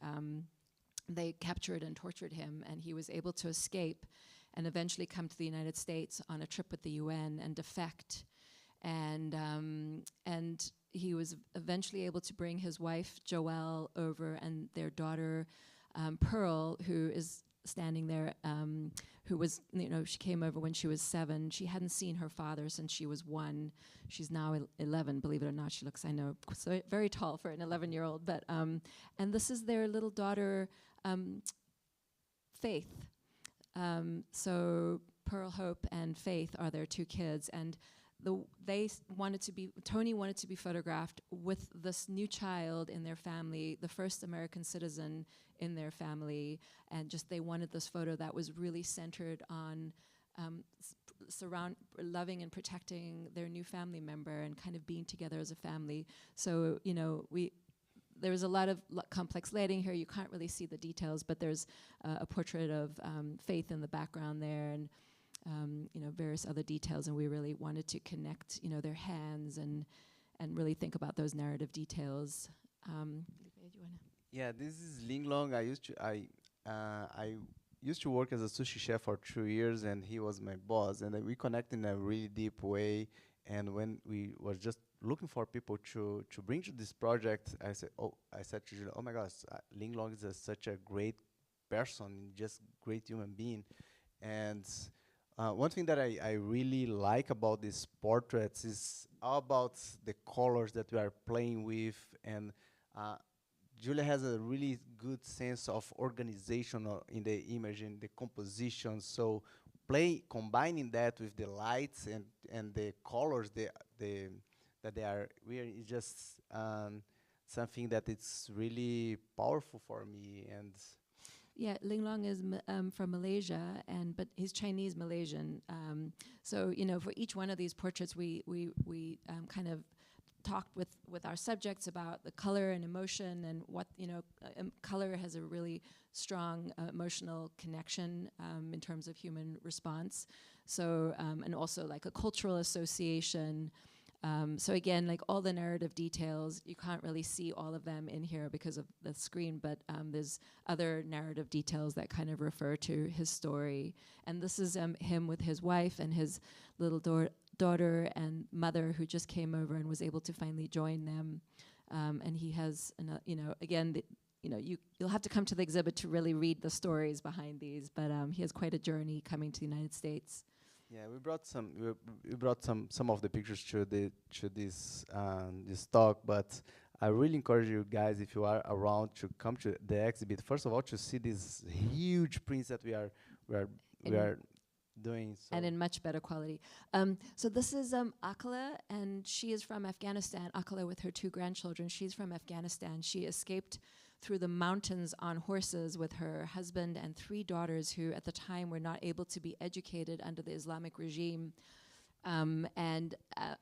captured and tortured him, and he was able to escape and eventually come to the United States on a trip with the UN and defect. And he was eventually able to bring his wife Joelle over and their daughter Pearl, who is standing there, who was, she came over when she was 7. She hadn't seen her father since she was 1. She's now 11, believe it or not. She looks, I know, so very tall for an 11-year-old. But and this is their little daughter, Faith. So Pearl, Hope, and Faith are their 2 kids, and Tony wanted to be photographed with this new child in their family, the first American citizen in their family, and just they wanted this photo that was really centered on loving and protecting their new family member and kind of being together as a family. So, there's a lot of complex lighting here. You can't really see the details, but there's a portrait of Faith in the background there, and various other details. And we really wanted to connect, their hands and really think about those narrative details. Lipe, do you wanna? Yeah, this is Ling Long. I used to work as a sushi chef for 2 years, and he was my boss. And we connected in a really deep way. And when we were just looking for people to bring to this project, I said to Julia, oh my gosh, Ling Long is such a great person, just great human being. And one thing that I really like about these portraits is all about the colors that we are playing with, and Julia has a really good sense of organization in the image and the composition. So combining that with the lights and the colors that they are wearing is just something that it's really powerful for me. And yeah, Ling Long is from Malaysia, but he's Chinese Malaysian. So for each one of these portraits, we kind of talked with our subjects about the color and emotion, and what color has a really strong emotional connection in terms of human response. So and also like a cultural association. So again, like all the narrative details, you can't really see all of them in here because of the screen, but there's other narrative details that kind of refer to his story. And this is him with his wife and his little daughter and mother, who just came over and was able to finally join them. And he has, again, you'll have to come to the exhibit to really read the stories behind these, but he has quite a journey coming to the United States. yeah, we brought some of the pictures to this talk, but I really encourage you guys, if you are around, to come to the exhibit. First of all, to see these huge prints that we are doing. So And in much better quality. So this is Akala, and she is from Afghanistan. Akala with her 2 grandchildren. She's from Afghanistan. She escaped through the mountains on horses with her husband and 3 daughters, who at the time were not able to be educated under the Islamic regime. And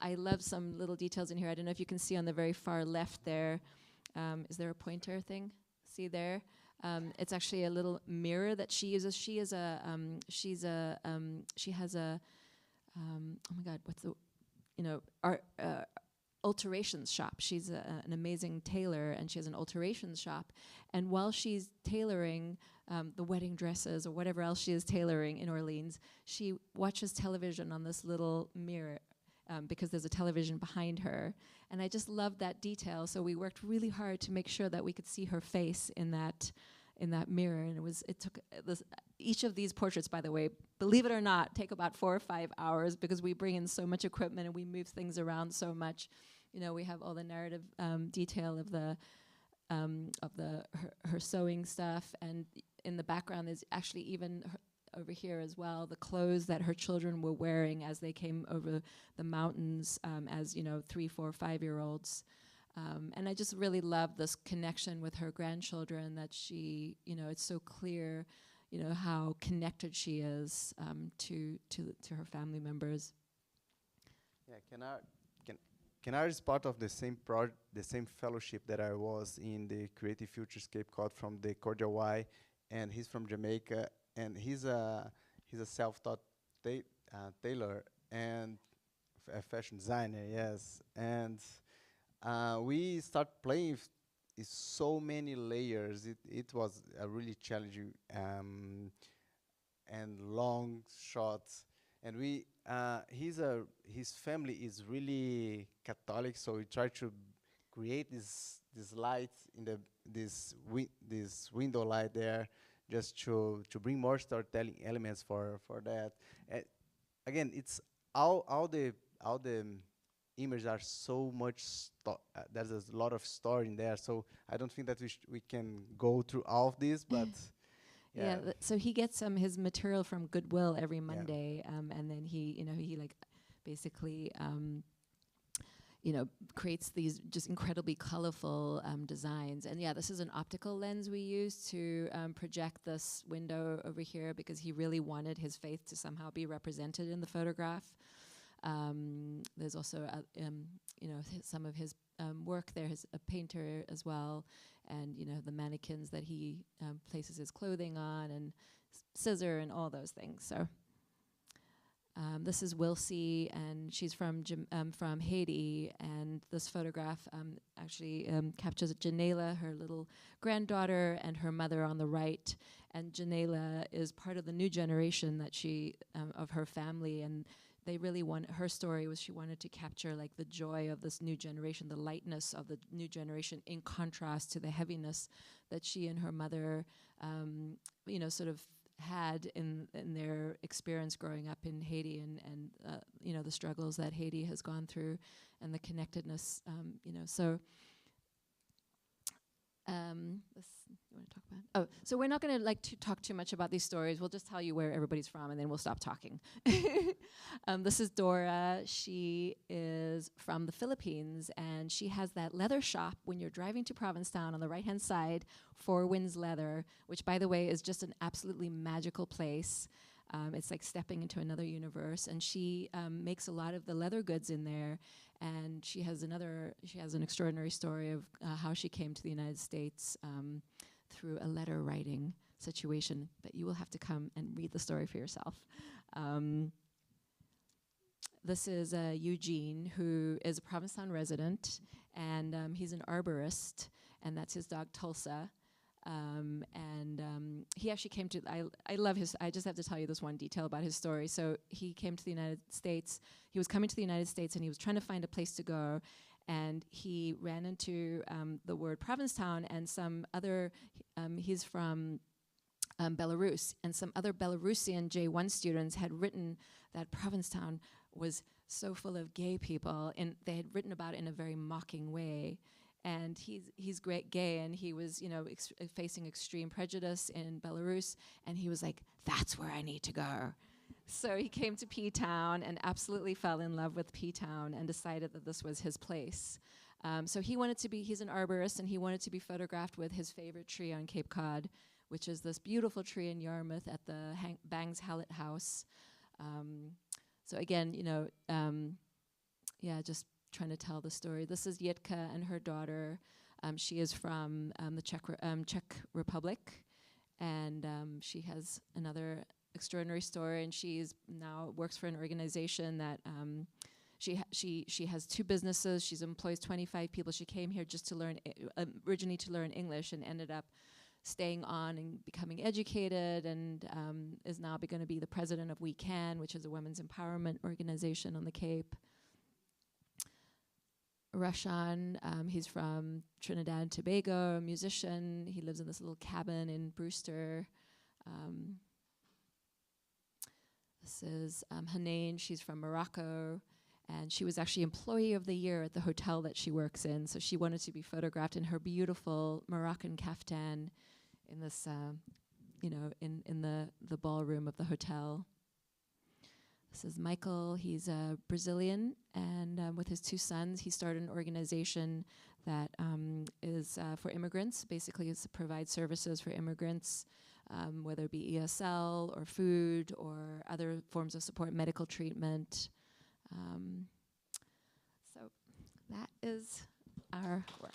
I love some little details in here. I don't know if you can see on the very far left there. Is there a pointer thing? See there? It's actually a little mirror that she uses. She has a oh my God, what's the, alterations shop. She's an amazing tailor, and she has an alterations shop. And while she's tailoring the wedding dresses or whatever else she is tailoring in Orleans, she watches television on this little mirror, because there's a television behind her. And I just love that detail. So we worked really hard to make sure that we could see her face in that mirror. And it took each of these portraits, by the way, believe it or not, take about 4 or 5 hours, because we bring in so much equipment and we move things around so much. We have all the narrative detail of her sewing stuff, and in the background is actually even over here as well, the clothes that her children were wearing as they came over the mountains as 3, 4, 5-year-olds. And I just really love this connection with her grandchildren, that she, it's so clear, how connected she is to her family members. Yeah, Kenar is part of the same fellowship that I was in, the Creative Futurescape called from the Cordial Y, and he's from Jamaica, and he's a self-taught tailor and a fashion designer, yes. And we start playing with so many layers. It was a really challenging and long shot. and his family is really Catholic, so we try to create this light in this window light there, just to bring more storytelling elements for that. And again, it's all the images are so much there's a lot of story in there, so I don't think that we can go through all of this, but yeah. So he gets his material from Goodwill every Monday, and then he like basically creates these just incredibly colorful designs. And yeah, this is an optical lens we use to project this window over here, because he really wanted his faith to somehow be represented in the photograph. There's also, some of his work there. He's a painter as well, and the mannequins that he places his clothing on, and scissor and all those things. So this is Wilsie, and she's from Haiti, and this photograph actually captures Janela, her little granddaughter, and her mother on the right. And Janela is part of the new generation that of her family, and they really her story was she wanted to capture like the joy of this new generation, the lightness of the new generation, in contrast to the heaviness that she and her mother, sort of had in their experience growing up in Haiti, and the struggles that Haiti has gone through, and the connectedness, so this you want to talk about? Oh, so we're not going to talk too much about these stories. We'll just tell you where everybody's from, and then we'll stop talking. This is Dora. She is from the Philippines, and she has that leather shop when you're driving to Provincetown on the right-hand side, Four Winds Leather, which, by the way, is just an absolutely magical place. It's like stepping into another universe, and she makes a lot of the leather goods in there. And she has an extraordinary story of how she came to the United States through a letter writing situation. But you will have to come and read the story for yourself. This is Eugene, who is a Provincetown resident, and he's an arborist, and that's his dog Tulsa. He actually came to, I love I just have to tell you this one detail about his story. So he came to the United States, he was coming to the United States, and he was trying to find a place to go, and he ran into the word Provincetown, and some other, he's from Belarus, and some other Belarusian J1 students had written that Provincetown was so full of gay people, and they had written about it in a very mocking way. And he's great gay, and he was facing extreme prejudice in Belarus, and he was like, that's where I need to go. So he came to P-Town and absolutely fell in love with P-Town and decided that this was his place. So he's an arborist, and he wanted to be photographed with his favorite tree on Cape Cod, which is this beautiful tree in Yarmouth at the Bangs Hallett House. So again, just trying to tell the story. This is Yitka and her daughter. She is from the Czech Republic, and she has another extraordinary story. And she's now works for an organization that she has two businesses. She employs 25 people. She came here just to learn originally to learn English, and ended up staying on and becoming educated, and is now going to be the president of We Can, which is a women's empowerment organization on the Cape. Rashan, he's from Trinidad and Tobago, a musician. He lives in this little cabin in Brewster. This is Hanain. She's from Morocco, and she was actually Employee of the Year at the hotel that she works in. So she wanted to be photographed in her beautiful Moroccan kaftan in this, in the ballroom of the hotel. This is Michael. He's a Brazilian, and with his two sons, he started an organization that is for immigrants. Basically, it provides services for immigrants, whether it be ESL or food or other forms of support, medical treatment. So that is our work.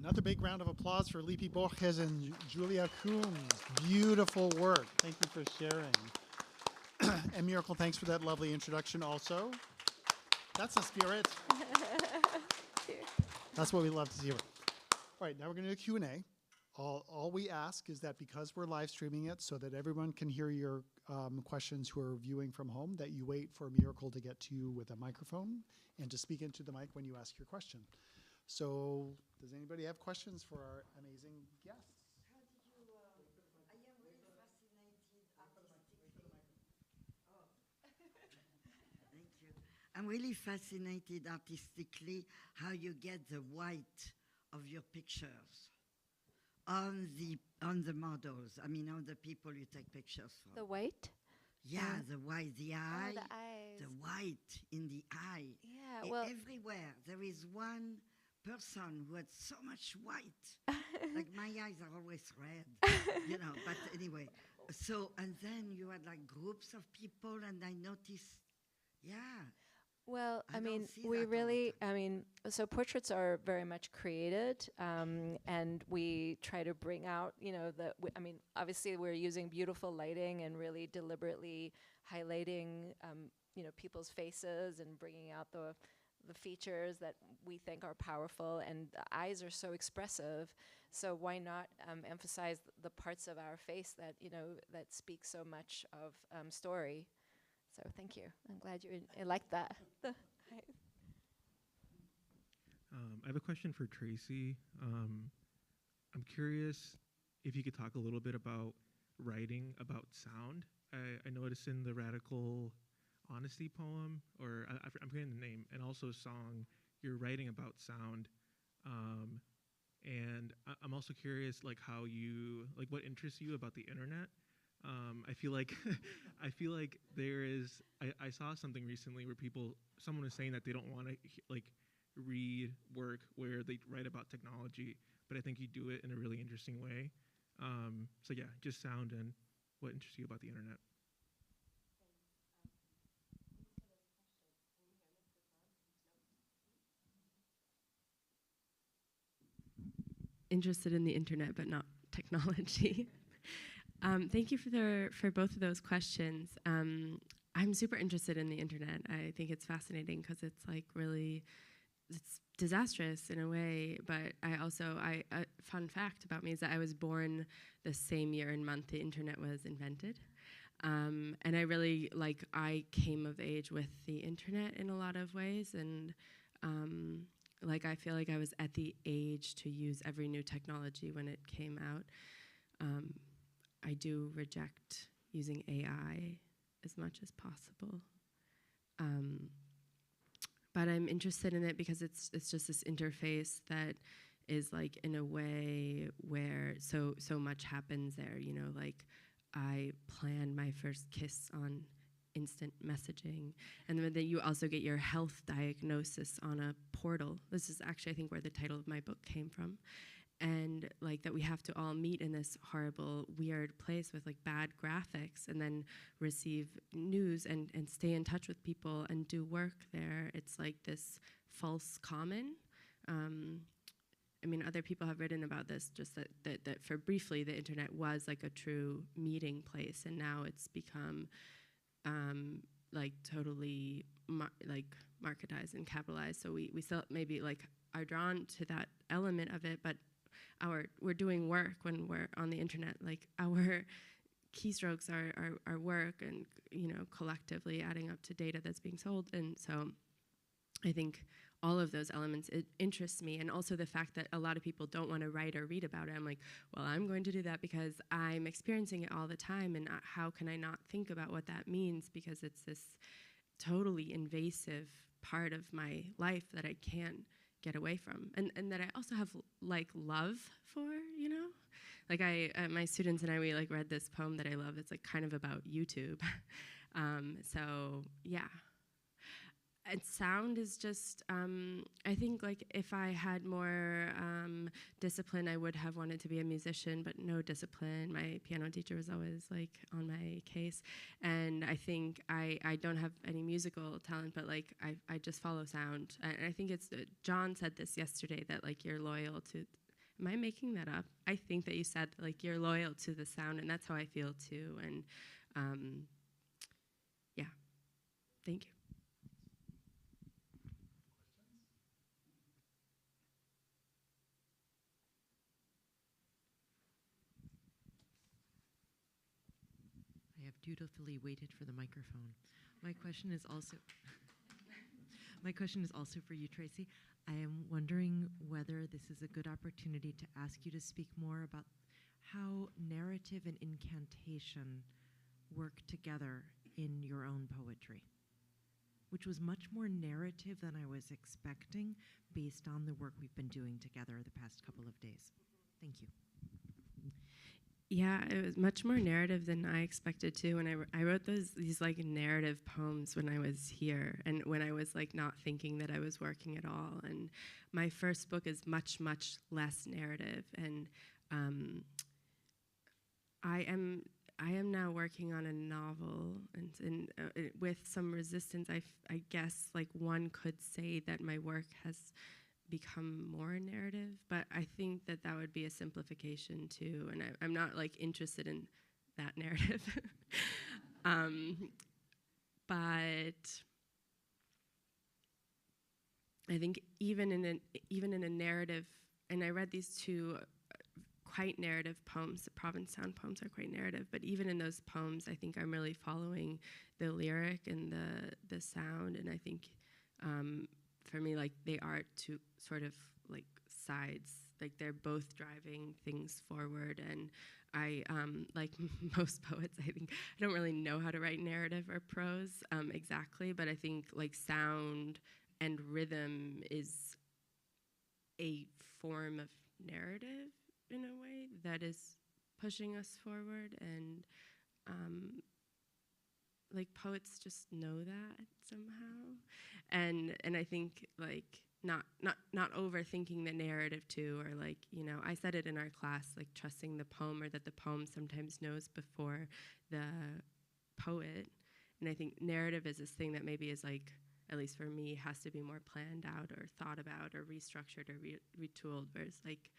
Another big round of applause for Lipe Borges and Julia Coombs. Beautiful work. Thank you for sharing. And Miracle, thanks for that lovely introduction also. That's the spirit. That's what we love to see. All right, now we're going to do Q&A. All we ask is that because we're live streaming it so that everyone can hear your questions who are viewing from home, that you wait for Miracle to get to you with a microphone and to speak into the mic when you ask your question. So does anybody have questions for our amazing guests? I'm really fascinated artistically how you get the white of your pictures on the models. I mean, on the people you take pictures from. The white? Yeah, the white, the eye, the eyes. the white in the eye. Yeah, well, Everywhere there is one person who had so much white. Like my eyes are always red, you know. But anyway, so and then you had like groups of people, and I noticed, yeah. well, I I mean, don't see we that all the really, time. I mean, so portraits are very much created, and we try to bring out, you know, I mean, obviously we're using beautiful lighting and really deliberately highlighting, you know, people's faces and bringing out the features that we think are powerful, and the eyes are so expressive. So why not emphasize the parts of our face that, you know, that speak so much of story? So thank you. I'm glad you liked that. I have a question for Tracy. I'm curious if you could talk a little bit about writing about sound. I noticed in the Radical Honesty poem, or I'm forgetting the name, and also song, you're writing about sound. And I'm also curious, like, how you, like, what interests you about the internet? I feel like I feel like there is. I saw something recently where someone was saying that they don't want to like read work where they write about technology, but I think you do it in a really interesting way. So yeah, just sound and what interests you about the internet. Interested in the internet, but not technology. Thank you for both of those questions. I'm super interested in the internet. I think it's fascinating because it's like really, it's disastrous in a way. But a fun fact about me is that I was born the same year and month the internet was invented. And I came of age with the internet in a lot of ways, and I feel like I was at the age to use every new technology when it came out. I do reject using AI as much as possible. But I'm interested in it because it's just this interface that is like in a way where so much happens there, you know, like I planned my first kiss on instant messaging, and then you also get your health diagnosis on a portal. This is actually, I think, where the title of my book came from. And like that we have to all meet in this horrible, weird place with like bad graphics and then receive news and stay in touch with people and do work there. It's like this false common. I mean, other people have written about this, just that for briefly, the internet was like a true meeting place, and now it's become like totally marketized and capitalized. So we still maybe like are drawn to that element of it, but we're doing work when we're on the internet. Like our keystrokes are work, and you know, collectively adding up to data that's being sold. And so I think all of those elements, it interests me, and also the fact that a lot of people don't want to write or read about it. I'm like, well, I'm going to do that because I'm experiencing it all the time, and how can I not think about what that means, because it's this totally invasive part of my life that I can't get away from, and that I also have like love for, you know, like my students and I, we like read this poem that I love. It's like kind of about YouTube. So yeah. And sound is just, I think like if I had more discipline, I would have wanted to be a musician, but no discipline. My piano teacher was always like on my case. And I think I don't have any musical talent, but like I just follow sound. And I think it's, John said this yesterday, that like you're loyal to, am I making that up? I think that you said like you're loyal to the sound, and that's how I feel too. And yeah, thank you. dutifully waited for the microphone. My question is also my question is also for you, Tracy. I am wondering whether this is a good opportunity to ask you to speak more about how narrative and incantation work together in your own poetry, which was much more narrative than I was expecting based on the work we've been doing together the past couple of days. Thank you. Yeah, it was much more narrative than I expected to. And I wrote these like narrative poems when I was here and when I was like not thinking that I was working at all. And my first book is much, much less narrative. And I am now working on a novel, and with some resistance, I guess like one could say that my work has become more narrative, but I think that that would be a simplification too, and I'm not like interested in that narrative. But I think even in a narrative, and I read these two quite narrative poems. The Provincetown poems are quite narrative, but even in those poems, I think I'm really following the lyric and the sound, and I think for me, like they are two sort of like sides, like they're both driving things forward. And I, like most poets, I think I don't really know how to write narrative or prose exactly, but I think like sound and rhythm is a form of narrative in a way that is pushing us forward, and like poets just know that somehow, and I think like not overthinking the narrative too, or like, you know, I said it in our class, like trusting the poem, or that the poem sometimes knows before the poet. And I think narrative is this thing that maybe is like, at least for me, has to be more planned out or thought about or restructured or retooled, whereas like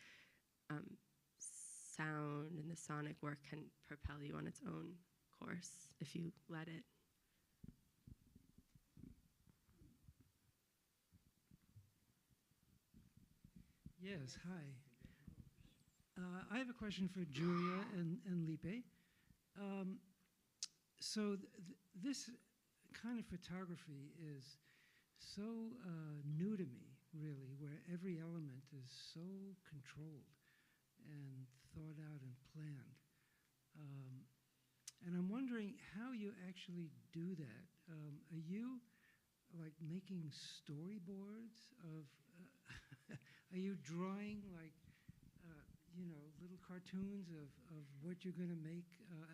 sound and the sonic work can propel you on its own course if you let it. Yes, hi. I have a question for Julia and Lipe. So this kind of photography is so new to me, really, where every element is so controlled and thought out and planned. And I'm wondering how you actually do that. Are you like making storyboards of, are you drawing like, you know, little cartoons of what you're gonna make,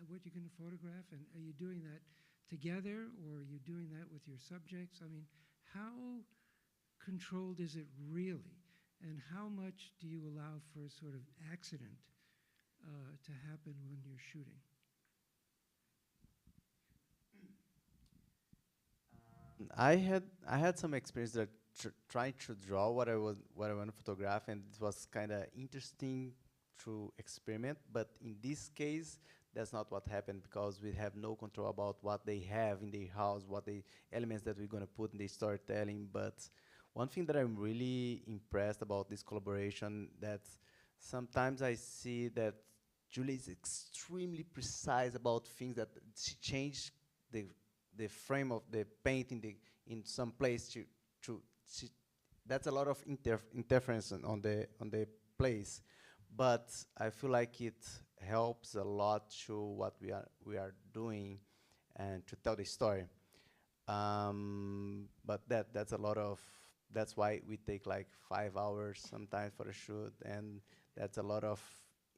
what you're gonna photograph, and are you doing that together, or are you doing that with your subjects? I mean, how controlled is it really? And how much do you allow for a sort of accident to happen when you're shooting? I had some experience that trying to draw what I want to photograph, and it was kind of interesting to experiment. But in this case, that's not what happened, because we have no control about what they have in their house, what the elements that we're going to put in the storytelling. But one thing that I'm really impressed about this collaboration, that sometimes I see that Julie is extremely precise about things, that she changed the frame of the paint in some place that's a lot of interference on the place, but I feel like it helps a lot to what we are doing and to tell the story. But that's why we take like 5 hours sometimes for a shoot, and that's a lot of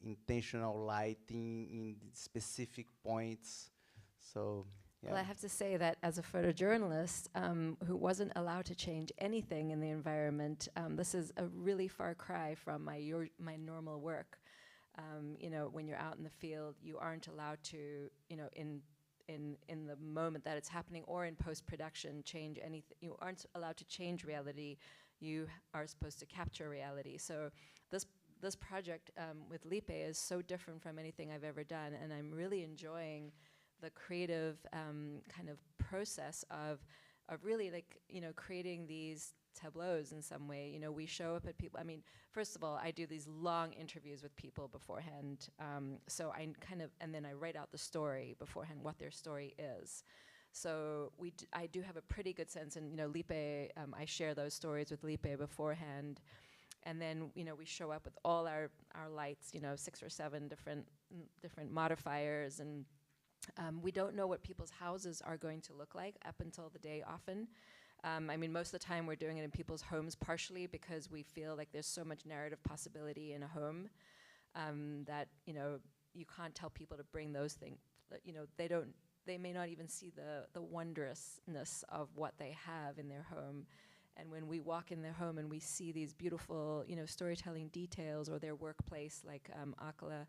intentional lighting in specific points. So yeah. Well, I have to say that as a photojournalist who wasn't allowed to change anything in the environment, this is a really far cry from my normal work. You know, when you're out in the field, you aren't allowed to, you know, in the moment that it's happening or in post-production, change anything. You aren't allowed to change reality. You are supposed to capture reality. So this project with Lipe is so different from anything I've ever done, and I'm really enjoying the creative kind of process of really, like, you know, creating these tableaus in some way. You know, we show up at people. I mean, first of all, I do these long interviews with people beforehand. So I kind of, and then I write out the story beforehand, what their story is. So I do have a pretty good sense, and you know, Lipe, I share those stories with Lipe beforehand, and then you know we show up with all our lights, you know, 6 or 7 different modifiers, and we don't know what people's houses are going to look like up until the day often. I mean, most of the time we're doing it in people's homes, partially because we feel like there's so much narrative possibility in a home that you know you can't tell people to bring those things. You know, they may not even see the wondrousness of what they have in their home. And when we walk in their home and we see these beautiful, you know, storytelling details, or their workplace, like Akala,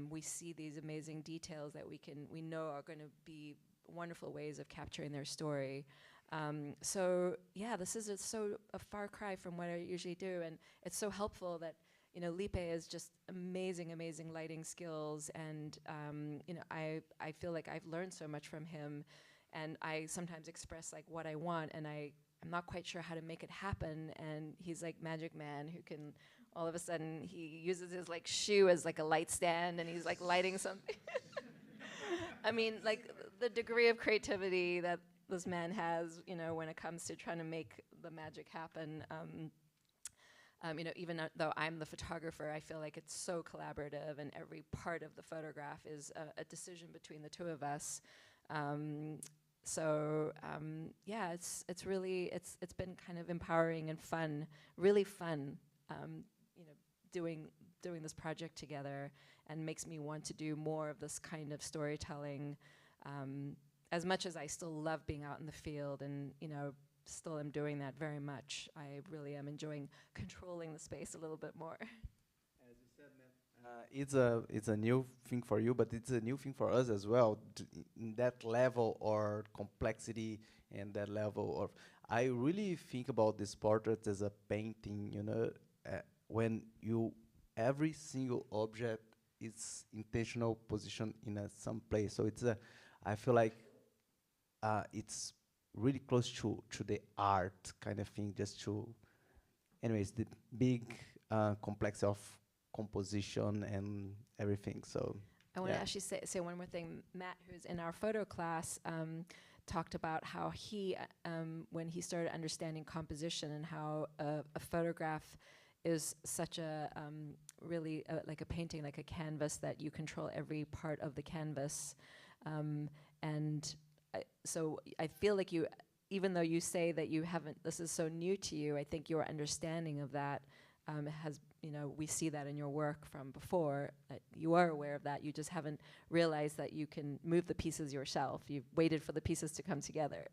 we see these amazing details that we know are going to be wonderful ways of capturing their story. So yeah, this is a far cry from what I usually do, and it's so helpful that you know Lipe is just amazing lighting skills, and you know I feel like I've learned so much from him, and I sometimes express like what I want, and I'm not quite sure how to make it happen, and he's like Magic Man who can all of a sudden he uses his like shoe as like a light stand, and he's like lighting something. I mean, like the degree of creativity that this man has, you know, when it comes to trying to make the magic happen. You know, even though I'm the photographer, I feel like it's so collaborative, and every part of the photograph is a decision between the two of us. Yeah, it's really it's been kind of empowering and fun, really fun. You know, doing this project together, and makes me want to do more of this kind of storytelling. As much as I still love being out in the field, and you know, still am doing that very much, I really am enjoying controlling the space a little bit more. As you said, man, it's a new thing for you, but it's a new thing for us as well. In that level or complexity, and that level of, I really think about this portrait as a painting. You know, when every single object is intentional position in some place. So it's I feel like it's really close to the art kind of thing, just to, anyways, the big complex of composition and everything. So I want to actually say one more thing. Matt, who's in our photo class, talked about how he, when he started understanding composition, and how a photograph is such a really like a painting, like a canvas, that you control every part of the canvas. And so I feel like you, even though you say that you haven't, this is so new to you, I think your understanding of that has, you know, we see that in your work from before, that you are aware of that. You just haven't realized that you can move the pieces yourself. You've waited for the pieces to come together.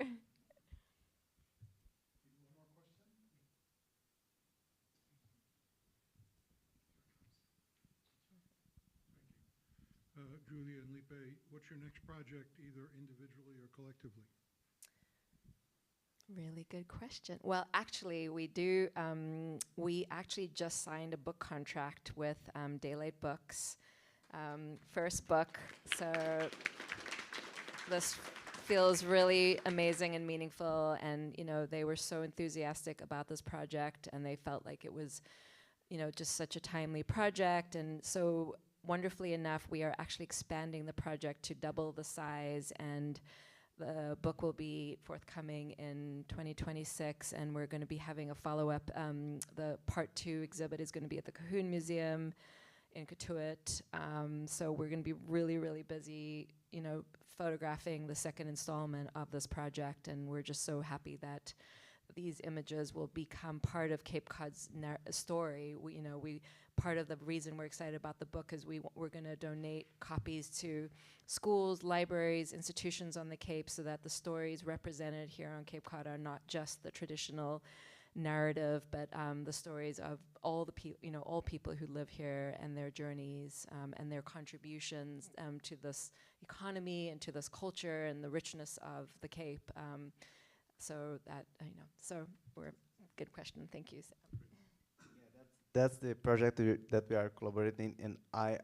Julia and Lipe, what's your next project, either individually or collectively? Really good question. Well, actually, we do. We actually just signed a book contract with Daylight Books. First book. So this feels really amazing and meaningful. And, you know, they were so enthusiastic about this project, and they felt like it was, you know, just such a timely project. And so wonderfully enough, we are actually expanding the project to double the size, and the book will be forthcoming in 2026, and we're going to be having a follow-up. The Part 2 exhibit is going to be at the Cahoon Museum in Cotuit. So we're going to be really busy, you know, photographing the second installment of this project, and we're just so happy that these images will become part of Cape Cod's story. Part of the reason we're excited about the book is we're going to donate copies to schools, libraries, institutions on the Cape, so that the stories represented here on Cape Cod are not just the traditional narrative, but the stories of all the all people who live here, and their journeys, and their contributions to this economy and to this culture and the richness of the Cape. So that good question. Thank you. That's the project that we are collaborating, and I'm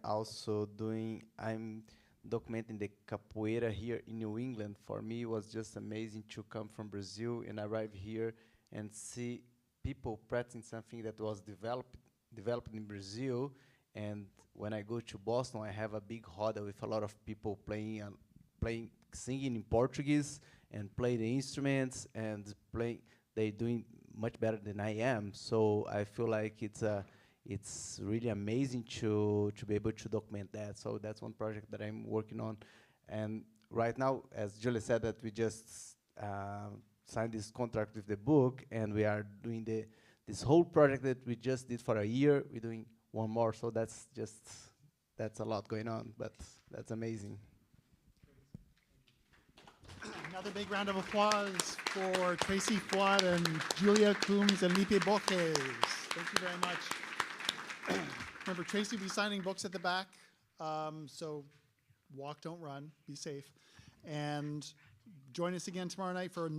documenting the capoeira here in New England. For me, it was just amazing to come from Brazil and arrive here and see people practicing something that was developed in Brazil. And when I go to Boston, I have a big roda with a lot of people singing in Portuguese and play the instruments and play. They're doing much better than I am. So I feel like it's really amazing to be able to document that. So that's one project that I'm working on. And right now, as Julia said, that we just signed this contract with the book, and we are doing this whole project that we just did for a year. We're doing one more, so that's a lot going on, but that's amazing. Another big round of applause for Tracy Fuad and Julia Coombs and Lipe Borges. Thank you very much. Remember, Tracy will be signing books at the back, so walk, don't run, be safe. And join us again tomorrow night for another